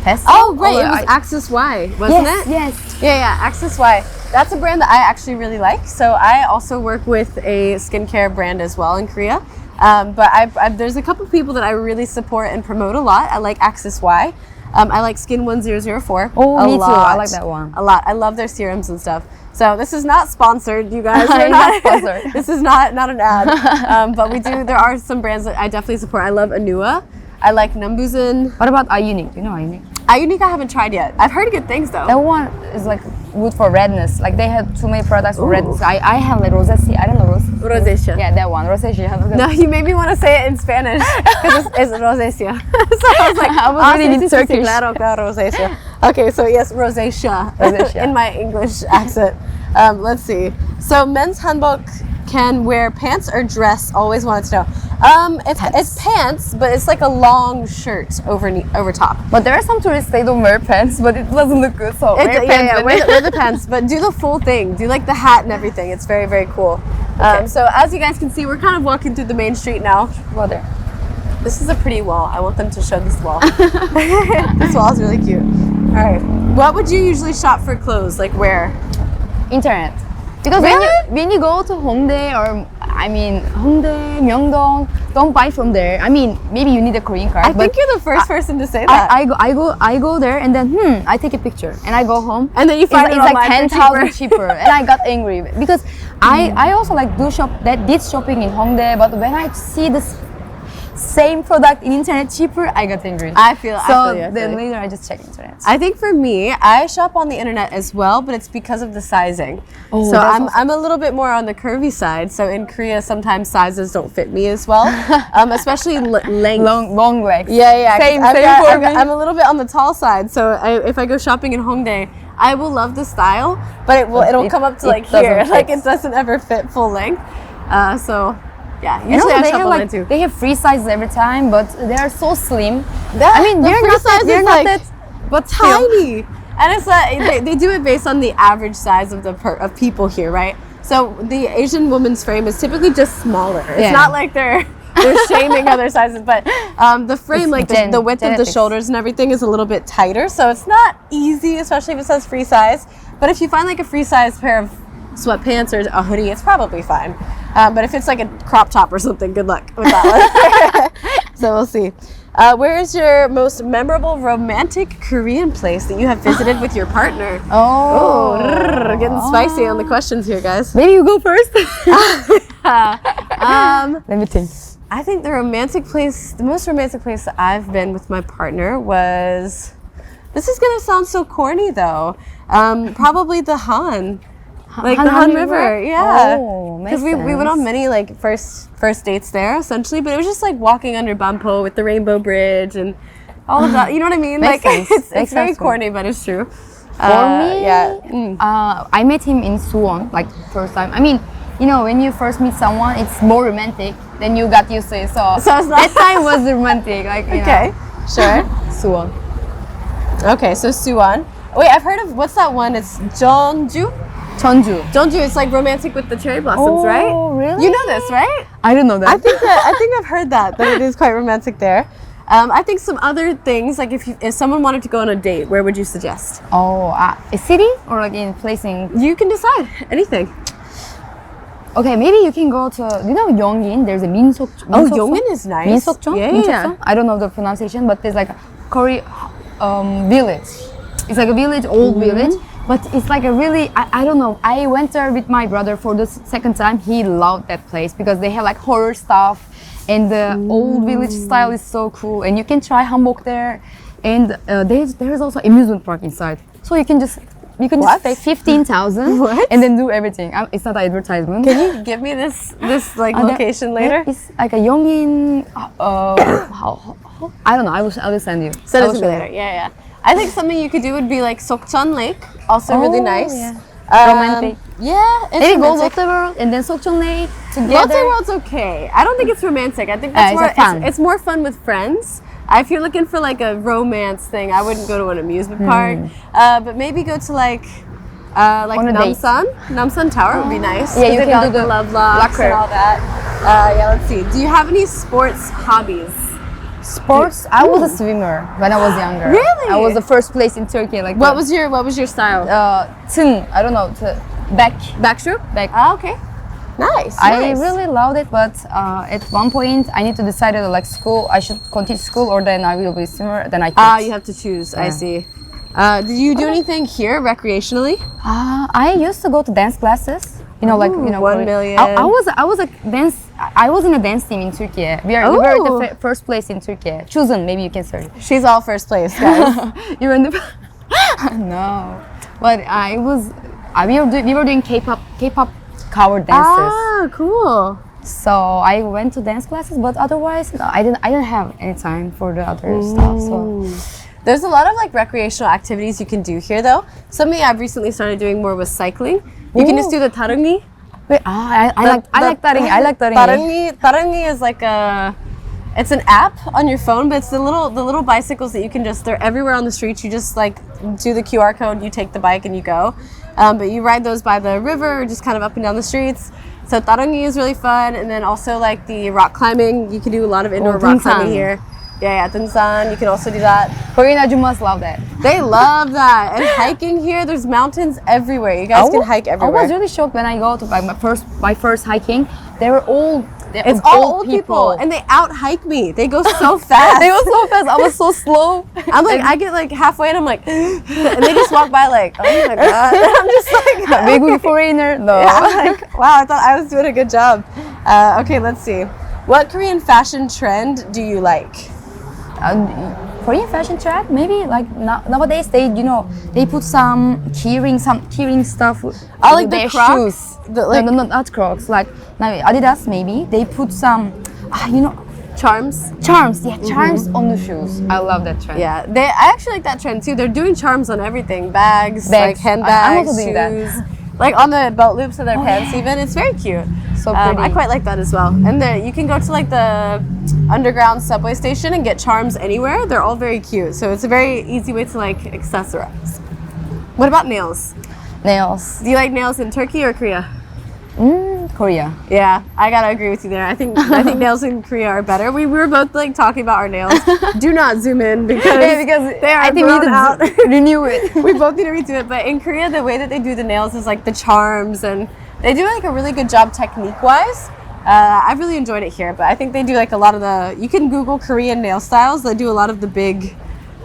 test. Oh, right. It was Axis Y, wasn't it? Yes. Yeah, Axis Y. That's a brand that I actually really like. So I also work with a skincare brand as well in Korea. But there's a couple people that I really support and promote a lot. I like Axis Y. I like Skin 1004. Oh, me too. I like that one. A lot. I love their serums and stuff. So this is not sponsored, you guys. We're Not sponsored. This is not an ad. But there are some brands that I definitely support. I love Anua. I like Nambuzen. What about iUnique? Do you know iUnique? iUnique I haven't tried yet. I've heard good things though. That one is like good for redness. Like they have too many products for redness. I have like rosacea. I don't know Rosacea. Yeah, that one, rosacea. No, you made me want to say it in Spanish because it's rosacea. So I was like, I was reading in Turkish. Claro, rosacea. Okay, so yes, rosacea. Rosacea. In my English accent. Let's see. So men's hanbok can wear pants or dress. Always wanted to know. It's pants, but it's like a long shirt over top. But there are some tourists, they don't wear pants, but it doesn't look good. So wear pants. Wear the pants, but do the full thing. Do like the hat and everything. It's very, very cool. Okay. So as you guys can see, we're kind of walking through the main street now. Well, there. This is a pretty wall. I want them to show this wall. This wall is really cute. All right. What would you usually shop for clothes? Like where? Internet. Because when you go to Hongdae or Hongdae, Myeongdong, don't buy from there. I mean, maybe you need a Korean card. I think you're the first person to say that. I go there and then I take a picture and I go home and then you find it's like 10,000 cheaper and I got angry because I also like did shopping in Hongdae, but when I see this same product in internet cheaper, I got angry. I feel you. Then later I just check internet. I think for me, I shop on the internet as well, but it's because of the sizing. Oh, so I'm a little bit more on the curvy side. So in Korea, sometimes sizes don't fit me as well, especially length. Long legs. Yeah. Same for me. I'm a little bit on the tall side. So if I go shopping in Hongdae, I will love the style, but it'll come up to like here. Like it doesn't ever fit full length. Yeah, usually I shop online too. They have free sizes every time, but they are so slim. They're not that, but tiny. And it's like they do it based on the average size of of people here, right? So the Asian woman's frame is typically just smaller. It's not like they're shaming other sizes, but the frame, like the width of the shoulders and everything, is a little bit tighter. So it's not easy, especially if it says free size. But if you find like a free size pair of sweatpants or a hoodie, it's probably fine. But if it's like a crop top or something, good luck with that one. So we'll see. Where is your most memorable romantic Korean place that you have visited with your partner? Getting spicy on the questions here, guys. Maybe you go first. Let me think. I think the most romantic place that I've been with my partner was, this is gonna sound so corny though, probably the Han. Like the Han River, yeah. Oh, because we went on many like first dates there essentially, but it was just like walking under Bampo with the Rainbow Bridge and all of that. You know what I mean? Makes Like sense. it's very corny, but it's true. For me, yeah. I met him in Suwon, like first time. I mean, you know, when you first meet someone, it's more romantic. Then you got used to it. So it's not that time was romantic. Like okay, sure. Suwon. Okay, so Suwon. Wait, I've heard of what's that one? It's Jeonju. Jeonju. It's like romantic with the cherry blossoms, Oh, right? really? You know this, right? I don't know that. I think I've heard that it is quite romantic there. I think some other things, like if someone wanted to go on a date, where would you suggest? A city or like in placing? You can decide anything. Okay, maybe you can go to, you know, Yongin. There's a Minsok. Oh, Yongin is nice. Minsokjeong? Yeah. Minsokjeong? I don't know the pronunciation, but there's like a Korean village. It's like a village, old village, but it's like a really, I don't know. I went there with my brother for the second time. He loved that place because they have like horror stuff, and the old village style is so cool. And you can try hanbok there, and there's also amusement park inside, so you can just pay 15,000 and then do everything. It's not an advertisement. Can you give me this like location later? It's like a Yongin. I don't know. I will send you. Send it to me later. Yeah. I think something you could do would be like Sokcheon Lake, also really nice. Yeah. Romantic. Yeah, it's Maybe go romantic. Lotte World and then Sokcheon Lake together. Lotte World's okay. I don't think it's romantic. I think that's it's more fun with friends. If you're looking for like a romance thing, I wouldn't go to an amusement park. But maybe go to like Namsan Tower would be nice. Yeah, you They've can got do the love locks and locker. all that. Yeah, let's see. Do you have any sports hobbies? Sports. I was a swimmer when I was younger. Really? I was the first place in Turkey. Like What was your style? I don't know. Backstroke? Back. Ah, okay. Nice. I really loved it, but at one point I need to decide like school. I should continue school or then I will be swimmer. Then I quit. You have to choose. I see. Did you do anything here recreationally? I used to go to dance classes. You know, 1 million. I was a dance. I was in a dance team in Turkey. We were the first place in Turkey. Chosen, maybe you can search. She's all first place, guys. You were in the no, but we were doing K-pop cover dances. Ah, cool. So I went to dance classes, but otherwise, no, I didn't have any time for the other stuff. So there's a lot of like recreational activities you can do here, though. Something I've recently started doing more was cycling. You can just do the tarangi. Wait, I like tarangi. I like tarangi. Tarangi is like it's an app on your phone, but it's the little bicycles that you can they're everywhere on the streets. You just like do the QR code, you take the bike and you go. But you ride those by the river, or just kind of up and down the streets. So tarangi is really fun, and then also like the rock climbing. You can do a lot of indoor rock climbing here. Yeah, Dunsan. You can also do that. Korean ajumas love that. They love that. And hiking here, there's mountains everywhere. You guys can hike everywhere. I was really shocked when I go to like my first hiking. They were all It's all old people, and they out hike me. They go so fast. They go so fast. I was so slow. I'm like, I get like halfway, and I'm like, and they just walk by like, oh my god. And I'm just like, big foreigner. No. Yeah, I'm like, wow, I thought I was doing a good job. Okay, let's see. What Korean fashion trend do you like? Korean fashion trend, maybe like nowadays they put some keyring stuff. I like their the Crocs. shoes. No, not Crocs. Like now Adidas maybe they put some, Charms. Yeah, charms on the shoes. I love that trend. Yeah, I actually like that trend too. They're doing charms on everything, bags. Like handbags, I'm also doing shoes. that. Like on the belt loops of their pants, even. It's very cute. So pretty. I quite like that as well. And then you can go to like the underground subway station and get charms anywhere. They're all very cute. So it's a very easy way to like accessorize. What about nails? Nails. Do you like nails in Turkey or Korea? Korea. Yeah, I gotta agree with you there. I think nails in Korea are better. We were both like talking about our nails. Do not zoom in because they are grown out. Renew it. We both need to redo it. But in Korea, the way that they do the nails is like the charms, and they do like a really good job technique-wise. I've really enjoyed it here, but I think they do like a lot of the. You can Google Korean nail styles. They do a lot of the big,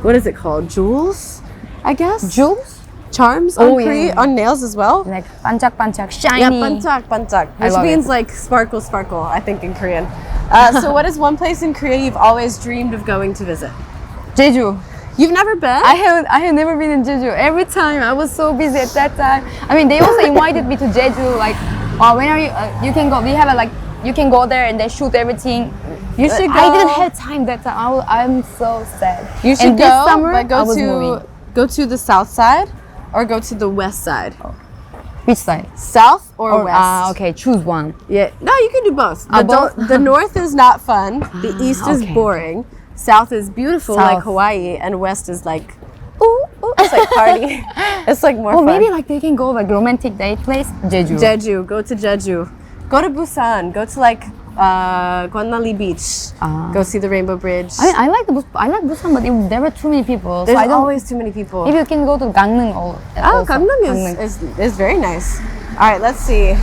what is it called? Jewels, I guess. Jewels. Charms on nails as well. Like 반짝반짝, shiny. Yeah, 반짝, which means like sparkle, I think in Korean. So what is one place in Korea you've always dreamed of going to visit? Jeju. You've never been? I have never been in Jeju. Every time I was so busy at that time. I mean, they also invited me to Jeju. Like, when are you? You can go. We have a like. You can go there and they shoot everything. You should go. I didn't have time that time. I'm so sad. You should and go, this summer, but I was moving. go to the south side or go to the west side. Which side? South or west? Okay, choose one. Yeah. No, you can do both. But both? the north is not fun. The east is okay. boring. South is beautiful, South. like Hawaii, and west is like, ooh, it's like party. It's like more Oh, fun. maybe like they can go like romantic date place. Jeju. Jeju. Go to Jeju. Go to Busan. Go to like Gwanali Beach. Go see the Rainbow Bridge. I like Busan, but there were too many people. There's so I don't, always too many people. Maybe you can go to Gangneung. Oh, Gangneung is very nice. All right, let's see.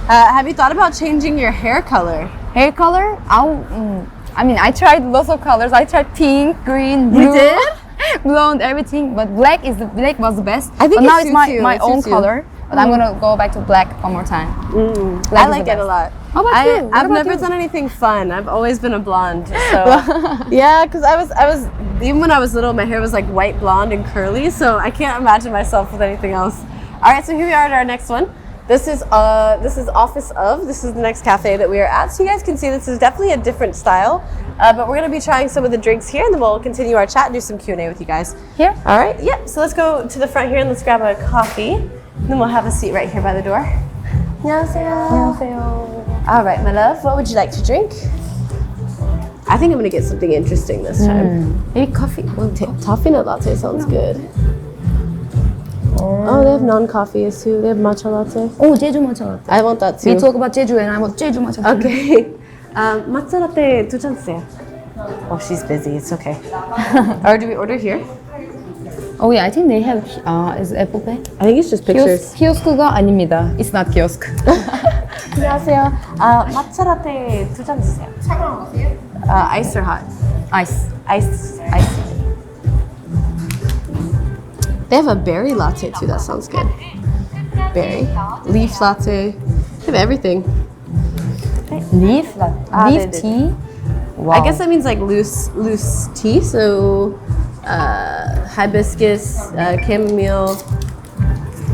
Have you thought about changing your hair color? Hair color? I mean, I tried lots of colors. I tried pink, green, blue. You did? Blonde, everything. But black was the best. I think but it now it's suits you. my It own suits you. color. But I'm gonna go back to black one more time. I like it a lot. How about you? What I've about never you? done anything fun. I've always been a blonde. So yeah, because I was even when I was little, my hair was like white blonde and curly. So I can't imagine myself with anything else. All right, so here we are at our next one. This is Office of. This is the next cafe that we are at. So you guys can see this is definitely a different style. But we're gonna be trying some of the drinks here, and then we'll continue our chat and do some Q&A with you guys. Here? All right. Yep. So let's go to the front here and let's grab a coffee. And then we'll have a seat right here by the door. 안녕하세요. All right, my love. What would you like to drink? I think I'm gonna get something interesting this time. Maybe coffee. Toffee nut latte sounds good. Oh, they have non-coffees too. They have matcha latte. Oh, Jeju matcha latte. I want that too. We talk about Jeju and I want Jeju matcha latte. Okay. Matcha latte 2잔 주세요. Oh, she's busy. It's okay. Or do we order here? Oh yeah, I think they have is Apple Pay. I think it's just pictures. 키오스크가 아닙니다. It's not kiosk. 안녕하세요. matcha latte 2잔 주세요. 차가운 거세요? Ice or hot? Ice. Ice. They have a berry latte too. That sounds good. Berry, leaf latte. They have everything. Leaf they did. tea. Wow. I guess that means like loose tea. So hibiscus, chamomile,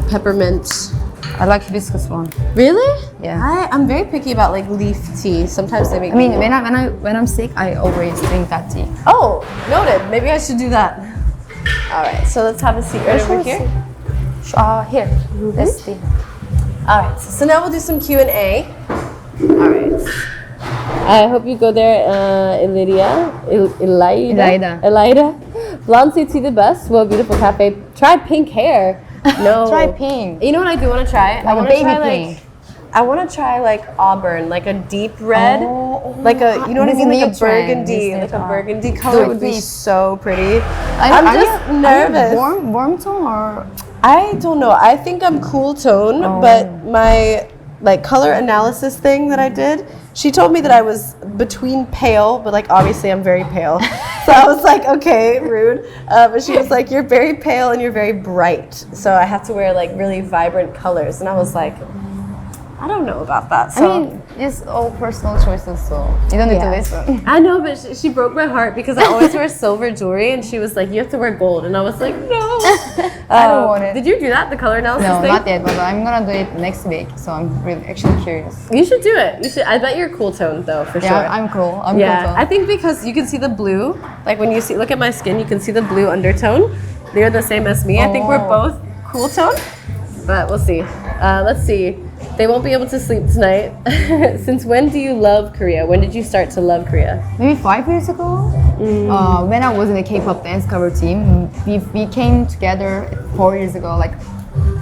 peppermint. I like hibiscus one. Really? Yeah. I'm very picky about like leaf tea. Sometimes they make. I mean, when I'm sick, I always drink that tea. Oh, noted. Maybe I should do that. All right. So let's have a seat right over here. Here. This tea. All right. So now we'll do some Q&A. All right. I hope you go there, Elida. Blonde suits you the best. Well, beautiful cafe. Try pink hair. No. Try pink. You know what I do want to try? I want to baby try pink. I want to try like auburn, like a deep red, like a you know what I This mean, like a new trend, burgundy, this new like a trend. burgundy color Do it, would be please. so pretty. I'm just nervous. Warm tone or I don't know. I think I'm cool tone, but my like color analysis thing that I did, she told me that I was between pale, but like obviously I'm very pale. So I was like, okay, rude. But she was like, you're very pale and you're very bright. So I have to wear like really vibrant colors. And I was like, I don't know about that. So. I mean, it's all personal choices, so you don't need to listen. I know, but she broke my heart because I always wear silver jewelry, and she was like, "You have to wear gold," and I was like, "No." I don't want it. Did you do that, the color analysis No, thing? not yet, but I'm gonna do it next week, so I'm really actually curious. You should do it. You should. I bet you're cool tone though, for Yeah, sure. I'm cool. I'm Yeah, cool tone. I think because you can see the blue. Like when you look at my skin, you can see the blue undertone. They're the same as me. I think we're both cool tone, but we'll see. Let's see. They won't be able to sleep tonight. Since when do you love Korea? When did you start to love Korea? Maybe 5 years ago, when I was in the K-pop dance cover team, we came together 4 years ago, like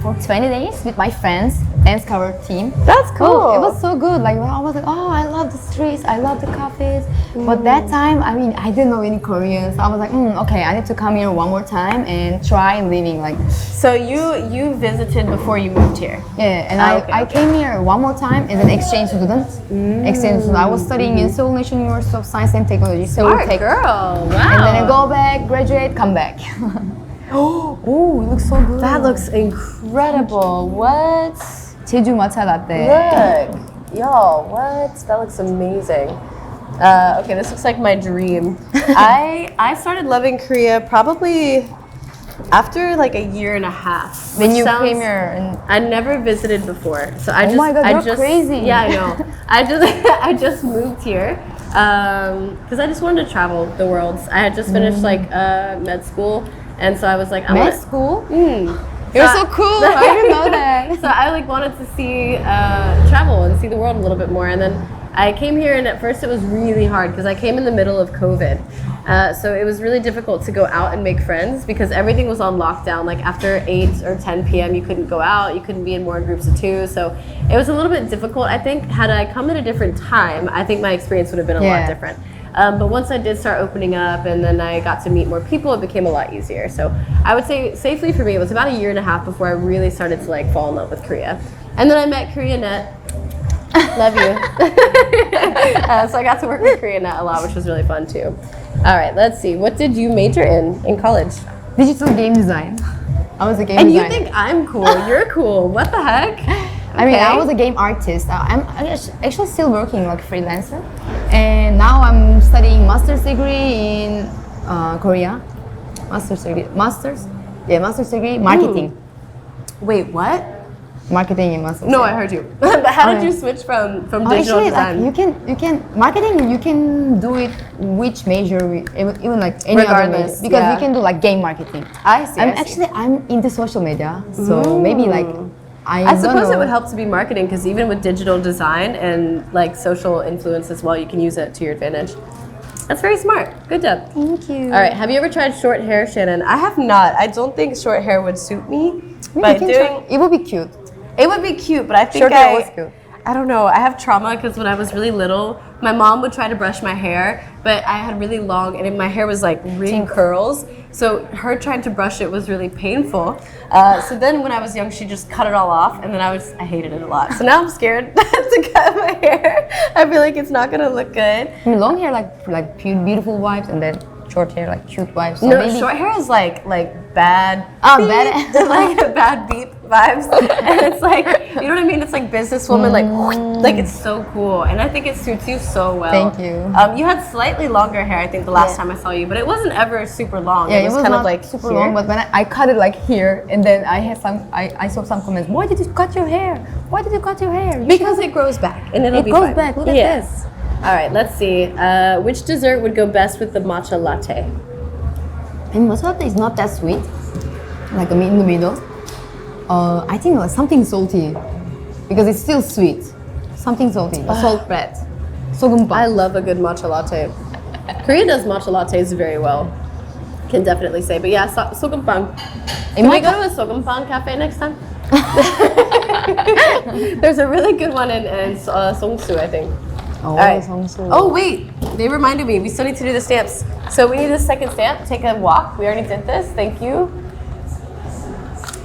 for 20 days with my friends, dance cover team. That's cool. Oh, it was so good. Like I was like, oh, I love the streets, I love the cafes. But that time, I mean, I didn't know any Korean, so I was like, okay, I need to come here one more time and try living like. So you visited before you moved here? Yeah, and I came here one more time as an exchange student. Exchange student. I was studying in Seoul National University of Science and Technology. Smart girl. Wow. And then I go back, graduate, come back. Oh, it looks so good. That looks incredible. What? Jeju matcha latte. Look. Y'all, what? That looks amazing. Okay, this looks like my dream. I started loving Korea probably after like a year and a half. When you came here, and I'd never visited before, so I oh just my God, I you're just crazy. Yeah, I know. I just moved here because I just wanted to travel the world. I had just finished like med school, and so I was like, med school. You're so cool. I didn't know that. So I like wanted to see travel and see the world a little bit more, and then I came here, and at first it was really hard because I came in the middle of COVID. So it was really difficult to go out and make friends because everything was on lockdown. Like after 8 or 10 p.m. you couldn't go out, you couldn't be in more groups of 2. So it was a little bit difficult. I think had I come at a different time, I think my experience would have been a lot different. But once I did start opening up and then I got to meet more people, it became a lot easier. So I would say safely for me, it was about a year and a half before I really started to like fall in love with Korea. And then I met Koreanet. Love you. So I got to work with Koreanet a lot, which was really fun too. All right, let's see. What did you major in college? Digital game design. I was a game And designer. you think I'm cool? You're cool. What the heck? I mean, I was a game artist. I'm actually still working like freelancer, and now I'm studying master's degree in Korea. Master's degree, marketing. Wait, what? Marketing in master's. No, I heard you. But how did you switch from digital actually, design? like you can marketing. You can do it which major, even like any other major, Regardless, because yeah. you can do like game marketing. I see. I'm into social media, so maybe like I don't suppose know. it would help to be marketing because even with digital design and like social influence as well, you can use it to your advantage. That's very smart. Good job. Thank you. All right. Have you ever tried short hair, Shannon? I have not. I don't think short hair would suit me. Maybe you can try. It would be cute. It would be cute, but I think Short hair was cute. I don't know. I have trauma because when I was really little, my mom would try to brush my hair, but I had really long, and my hair was like ring curls. So her trying to brush it was really painful. So then when I was young, she just cut it all off, and then I hated it a lot. So now I'm scared to cut my hair. I feel like it's not gonna look good. I mean, long hair like beautiful vibes, and then short hair like cute vibes. So No, maybe short hair is like bad. Bad. Like bad beep vibes, and it's like, you know what I mean? It's like businesswoman, like it's so cool, and I think it suits you so well. Thank you. You had slightly longer hair, I think, the last time I saw you, but it wasn't ever super long. Yeah, it was kind not of like super here. long, but when I cut it like here, and then I saw some comments. Why did you cut your hair? Why did you cut your hair? Because it grows back, and it'll be grows fine. back. Look at this. All right, let's see. Which dessert would go best with the matcha latte? And matcha latte is not that sweet, like in the middle. I think like something salty, because it's still sweet. Something salty. Salt bread. Sogumpang. I love a good matcha latte. Korea does matcha lattes very well. Can definitely say, but yeah, sogumpang. Can we go to a sogumpang cafe next time? There's a really good one in Seongsu, I think. Oh, right. Seongsu. Oh wait, they reminded me. We still need to do the stamps. So we need a second stamp. Take a walk. We already did this. Thank you.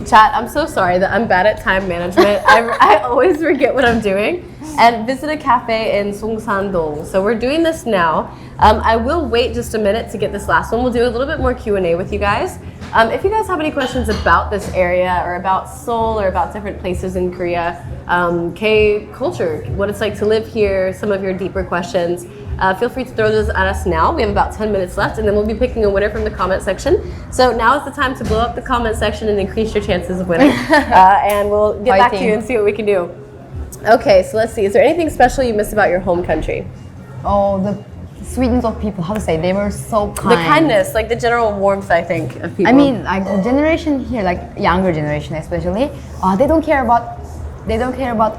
Chat, I'm so sorry that I'm bad at time management. I always forget what I'm doing. And visit a cafe in Seongsan-dong. So we're doing this now. I will wait just a minute to get this last one. We'll do a little bit more Q&A with you guys. If you guys have any questions about this area or about Seoul or about different places in Korea, K-culture, what it's like to live here, some of your deeper questions, feel free to throw those at us now. We have about 10 minutes left, and then we'll be picking a winner from the comment section. So now is the time to blow up the comment section and increase your chances of winning. And we'll get back to you and see what we can do. Okay, so let's see. Is there anything special you miss about your home country? Oh, the sweetness of people. How to say? They were so kind. The kindness, like the general warmth, I think, of people. I mean, like generation here, like younger generation especially, they don't care about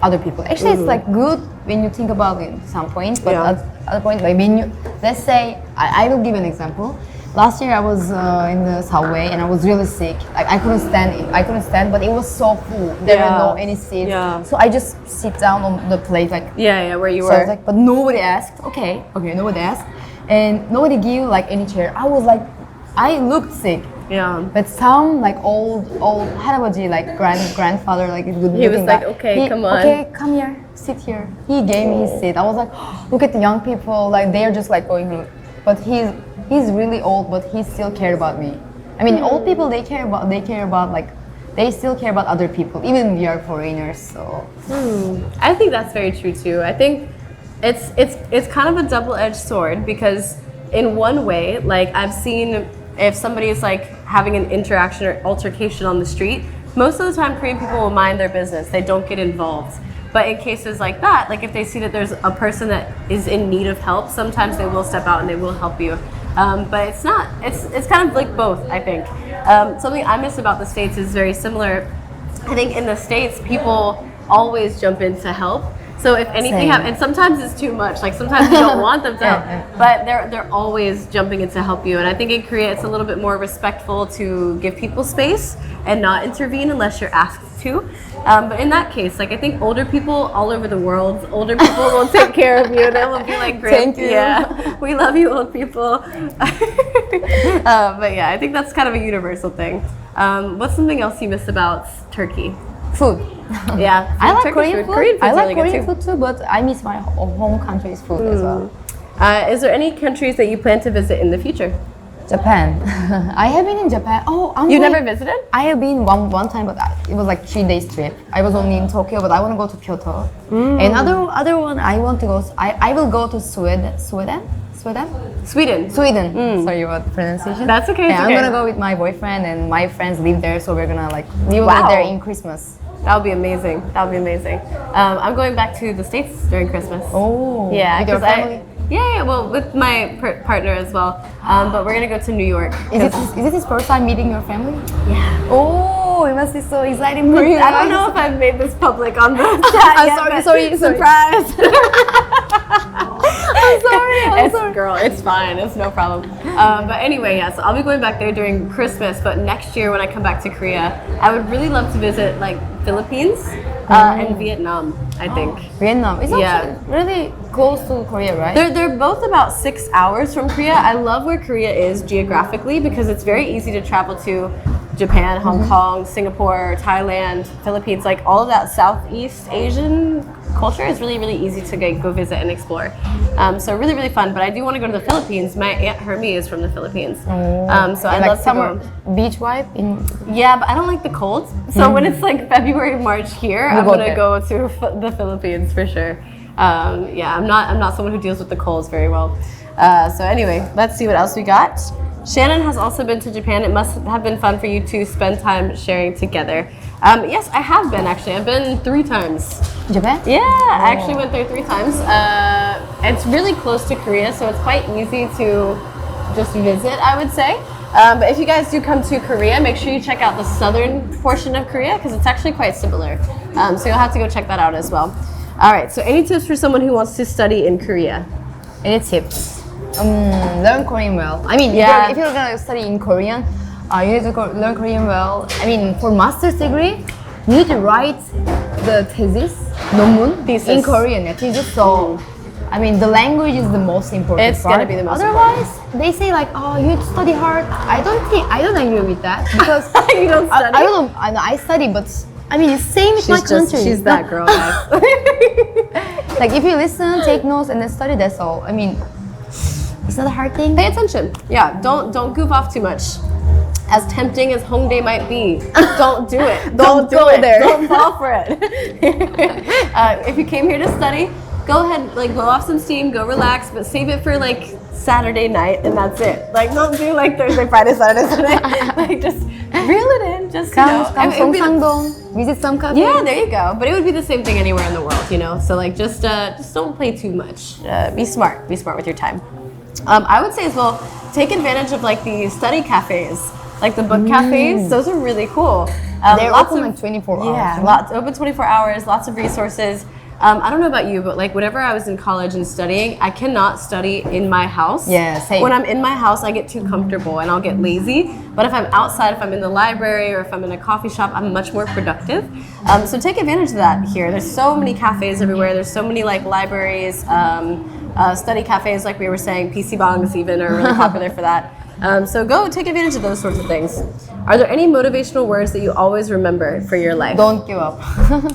other people. Actually, it's like good when you think about it at some point, but at other point, like when you, let's say, I will give an example. Last year I was in the subway and I was really sick. Like I couldn't stand, but it was so full. There were no any seats. Yeah. So I just sit down on the place, like where you so I were. was like, but nobody asked. Okay, nobody asked, and nobody gave like any chair. I was like, I looked sick. Yeah. But some like old 할아버지, like grandfather, like good looking He was like, guy. okay, come on. Okay, come here, sit here. He gave me his seat. I was like, look at the young people, like they're just like going. But he's really old, but he still cared about me. I mean, old people they care about like they still care about other people, even we are foreigners. So I think that's very true too. I think it's kind of a double-edged sword because in one way, like I've seen if somebody is like having an interaction or altercation on the street, most of the time Korean people will mind their business. They don't get involved. But in cases like that, like if they see that there's a person that is in need of help, sometimes they will step out and they will help you. But it's kind of like both, I think. Something I miss about the States is very similar. I think in the States, people always jump in to help. So if anything happens, and sometimes it's too much, like sometimes you don't want them to help, but they're always jumping in to help you. And I think in Korea, it's a little bit more respectful to give people space and not intervene unless you're asked to. But in that case, like I think older people all over the world, older people will take care of you. They will be like, Thank you. Yeah, we love you, old people. But yeah, I think that's kind of a universal thing. What's something else you miss about Turkey? Food. Yeah, I like Turkish Korean food. Korean food's I like really good Korean food too, but I miss my home country's food as well. Is there any countries that you plan to visit in the future? Japan. I have been in Japan. Oh, You never visited? I have been one time, but it was like 3 days trip. I was only in Tokyo, but I want to go to Kyoto. And other one I want to go. I will go to Sweden. Sweden. Sorry about pronunciation. That's okay. Yeah, okay. I'm gonna go with my boyfriend and my friends live there, so we're gonna like we will be there in Christmas. That'll be amazing. That'll be amazing. I'm going back to the States during Christmas. Oh, Yeah, with your 'cause family. Yeah, well, with my partner as well. But we're gonna go to New York. Is it his first time meeting your family? Yeah. Oh, it must be so exciting for you. I don't know if I've made this public on the chat I'm yet, sorry. but surprise. I'm sorry. Girl, it's fine. It's no problem. But anyway, yeah, so I'll be going back there during Christmas. But next year when I come back to Korea, I would really love to visit like Philippines and Vietnam, I think. Vietnam. It's Yeah. actually really close to Korea, right? They're both about 6 hours from Korea. I love where Korea is geographically because it's very easy to travel to Japan, Hong Kong, Singapore, Thailand, Philippines, like all of that Southeast Asian culture is really, really easy to go visit and explore. So really, really fun. But I do want to go to the Philippines. My Aunt Hermie is from the Philippines. So I'd like love to summer go. beach vibe in. Yeah, but I don't like the cold. So when it's like February, March here, I'm go gonna there. go to the Philippines for sure. Yeah, I'm not someone who deals with the colds very well. So anyway, let's see what else we got. Shannon has also been to Japan. It must have been fun for you to spend time sharing together. Yes, I have been actually. I've been 3 times. Japan? Yeah, I actually went there 3 times. It's really close to Korea, so it's quite easy to just visit, I would say. But if you guys do come to Korea, make sure you check out the southern portion of Korea because it's actually quite similar. So you'll have to go check that out as well. All right, so any tips for someone who wants to study in Korea? Any tips? Learn Korean well. I mean, Yeah. if you're gonna study in Korean, you need to learn Korean well. I mean, for master's degree, you need to write the thesis, 논문, Thesis. in Korean. Thesis. So, I mean, the language is the most important It's part. gonna be the most Otherwise, they say like, oh, you need to study hard. I don't agree with that because You don't study? I study, but I mean, it's same with my country. She's that girl, guys. Like if you listen, take notes, and then study, that's all. I mean, it's not a hard thing. Pay attention. Yeah, don't goof off too much. As tempting as Hongdae might be, don't do it. Don't go do it. there. Don't fall for it. If you came here to study, go ahead, like blow off some steam, go relax, but save it for like Saturday night, and that's it. Like don't do like Thursday, Friday, Saturday, Sunday. Like just reel it in. Just Come it would be the- Seongsan-dong, visit some cafe. Yeah, there you go. But it would be the same thing anywhere in the world, you know. So like just don't play too much. Be smart. Be smart with your time. I would say as well, take advantage of like the study cafes, like the book cafes. Those are really cool. They're open like 24 hours. Yeah, right? open 24 hours, lots of resources. I don't know about you, but like whenever I was in college and studying, I cannot study in my house. Yeah, same. When I'm in my house, I get too comfortable and I'll get lazy. But if I'm outside, if I'm in the library or if I'm in a coffee shop, I'm much more productive. So take advantage of that here. There's so many cafes everywhere. There's so many like libraries, study cafes, like we were saying, PC bongs even are really popular for that. So go take advantage of those sorts of things. Are there any motivational words that you always remember for your life? Don't give up.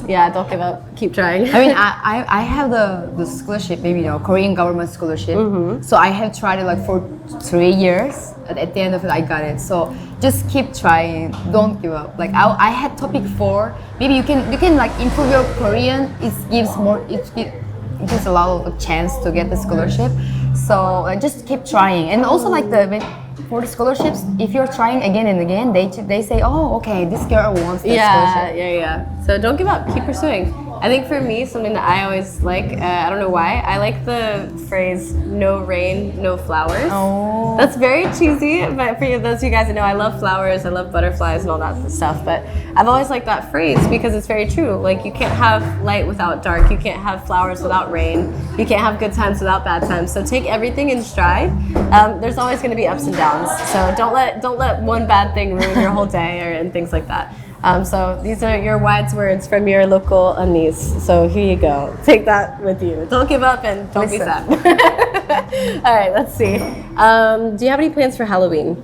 Yeah, don't give up. Keep trying. I mean, I have the scholarship, maybe Korean government scholarship. So I have tried it like for 3 years. At the end of it, I got it. So just keep trying. Don't give up. Like I had topic 4. Maybe you can like improve your Korean. It gives a lot of chance to get the scholarship. So just keep trying. And also like for the scholarships, if you're trying again and again, they say, oh, okay, this girl wants this scholarship. Yeah. So don't give up. Keep pursuing. I think for me, something that I always like, I don't know why, I like the phrase, no rain, no flowers. Oh. That's very cheesy, but for those of you guys that know, I love flowers, I love butterflies and all that stuff, but I've always liked that phrase because it's very true. Like, you can't have light without dark, you can't have flowers without rain, you can't have good times without bad times, so take everything in stride. There's always going to be ups and downs, so don't let one bad thing ruin your whole day and things like that. So these are your wise words from your local Anis. So here you go. Take that with you. Don't give up and don't be sad. All right, let's see. Do you have any plans for Halloween?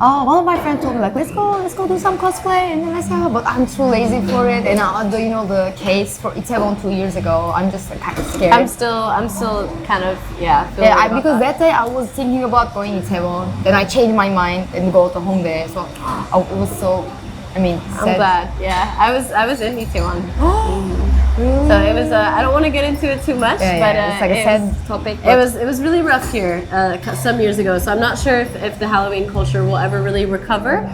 Oh, one of my friends told me like, let's go do some cosplay and then let's have. But I'm too lazy for it. And the case for Itaewon 2 years ago, I'm just kind of scared. I'm still kind of because that day I was thinking about going Itaewon. Then I changed my mind and go to Hongdae. So it was so. I'm glad. Yeah, I was in Itaewon. So it was. I don't want to get into it too much, but it's like a sad topic. It was really rough here some years ago. So I'm not sure if the Halloween culture will ever really recover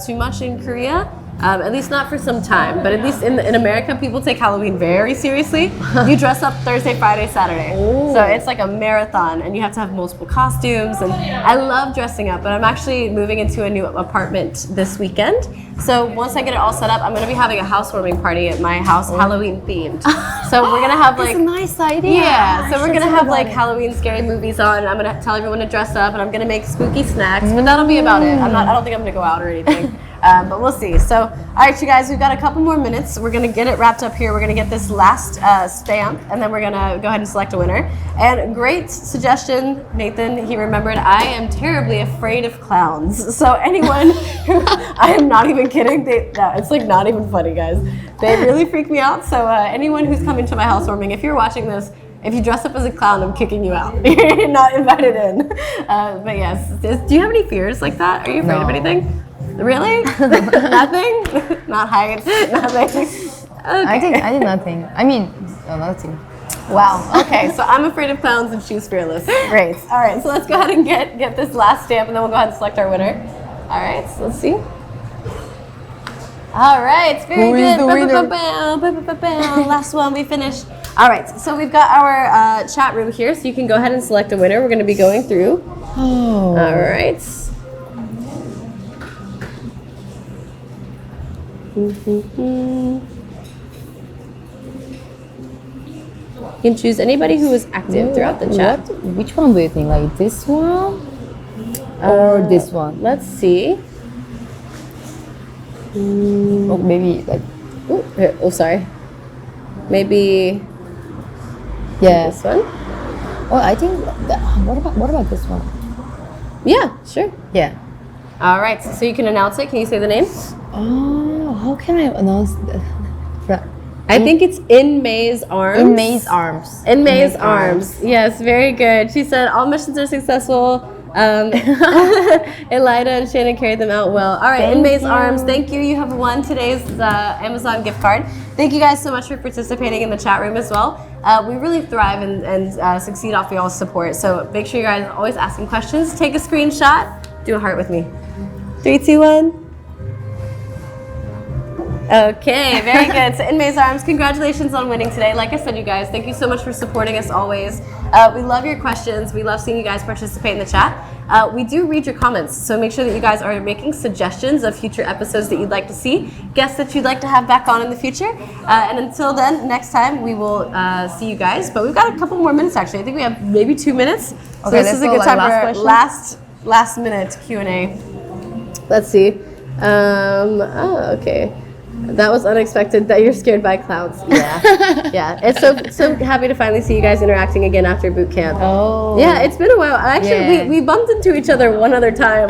too much in Korea. At least not for some time, but at least in America, people take Halloween very seriously. You dress up Thursday, Friday, Saturday. Ooh. So it's like a marathon, and you have to have multiple costumes, and I love dressing up, but I'm actually moving into a new apartment this weekend. So once I get it all set up, I'm going to be having a housewarming party at my house, Halloween themed. So we're going to have like... That's a nice idea. Yeah, so we're going to have like Halloween scary movies on, and I'm going to tell everyone to dress up, and I'm going to make spooky snacks, but that'll be about it. I don't think I'm going to go out or anything. But we'll see. So, all right, you guys, we've got a couple more minutes. We're going to get it wrapped up here. We're going to get this last stamp, and then we're going to go ahead and select a winner. And great suggestion, Nathan. He remembered, I am terribly afraid of clowns. So anyone who, I am not even kidding. It's like not even funny, guys. They really freak me out. So anyone who's coming to my housewarming, if you're watching this, if you dress up as a clown, I'm kicking you out. You're not invited in. But yes, do you have any fears like that? Are you afraid of anything? Really? Nothing? Not heights? Nothing? Okay. I did nothing. I mean, nothing. Wow. Okay, so I'm afraid of clowns and she's fearless. Great. All right, so let's go ahead and get this last stamp, and then we'll go ahead and select our winner. All right, so let's see. All right, very good. Who is the winner? Last one, we finished. All right, so we've got our chat room here, so you can go ahead and select a winner. We're going to be going through. Oh. All right. You can choose anybody who was active throughout the chat. Which one do you think? Like this one or this one? Let's see. Or maybe like. Oh, sorry. Maybe. Yeah. This one. Oh, I think. What about this one? Yeah, sure. Yeah. All right. So you can announce it. Can you say the name? Oh, how can I announce that? I think it's In May's Arms. In May's Arms. In May's Arms. Yes, very good. She said all missions are successful. Elida and Shannon carried them out well. All right, In May's Arms, thank you. You have won today's Amazon gift card. Thank you guys so much for participating in the chat room as well. We really thrive and succeed off y'all's support. So make sure you guys are always asking questions. Take a screenshot. Do a heart with me. 3, 2, 1. Okay, very good. So In May's Arms, congratulations on winning today. Like I said, you guys, thank you so much for supporting us always. We love your questions. We love seeing you guys participate in the chat. We do read your comments, so make sure that you guys are making suggestions of future episodes that you'd like to see, guests that you'd like to have back on in the future. And until then, next time we will see you guys. But we've got a couple more minutes actually. I think we have maybe 2 minutes. So okay, this is a good time for last minute Q&A. Let's see. Okay. That was unexpected that you're scared by clowns. Yeah. Yeah. It's so happy to finally see you guys interacting again after boot camp. Oh. Yeah, it's been a while. Actually, we bumped into each other one other time.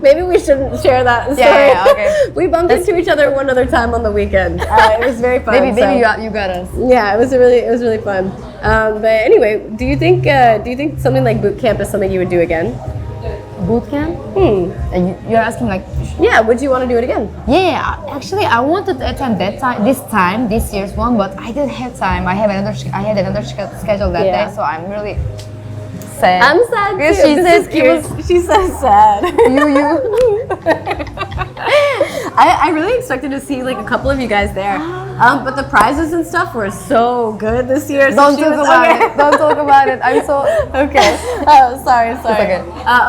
Maybe we shouldn't share that story. Yeah, okay. We bumped into each other one other time on the weekend. It was very fun. Maybe you got us. Yeah, it was really fun. But anyway, do you think something like boot camp is something you would do again? boot camp. You're asking like, Yeah, would you want to do it again? yeah. Actually, I wanted to attend this year's one, but I didn't have time. I had another schedule that Yeah. day, so I'm really sad. I'm sad Because too. she This said is cute. She's so sad. I really expected to see like a couple of you guys there, but the prizes and stuff were so good this year. So Don't she talk was- about okay. it. Don't talk about it. I'm so Okay. Oh, sorry. okay.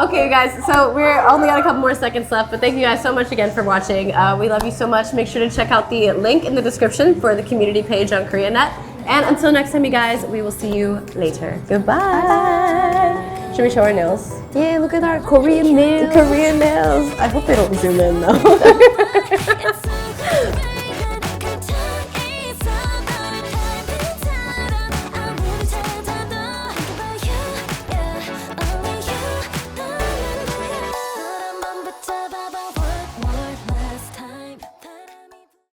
Okay, guys. So we're only got a couple more seconds left, but thank you guys so much again for watching. We love you so much. Make sure to check out the link in the description for the community page on Koreanet. And until next time, you guys, we will see you later. Goodbye. Should we show our nails? Yeah, look at our Korean nails. Korean nails. I hope they don't zoom in though.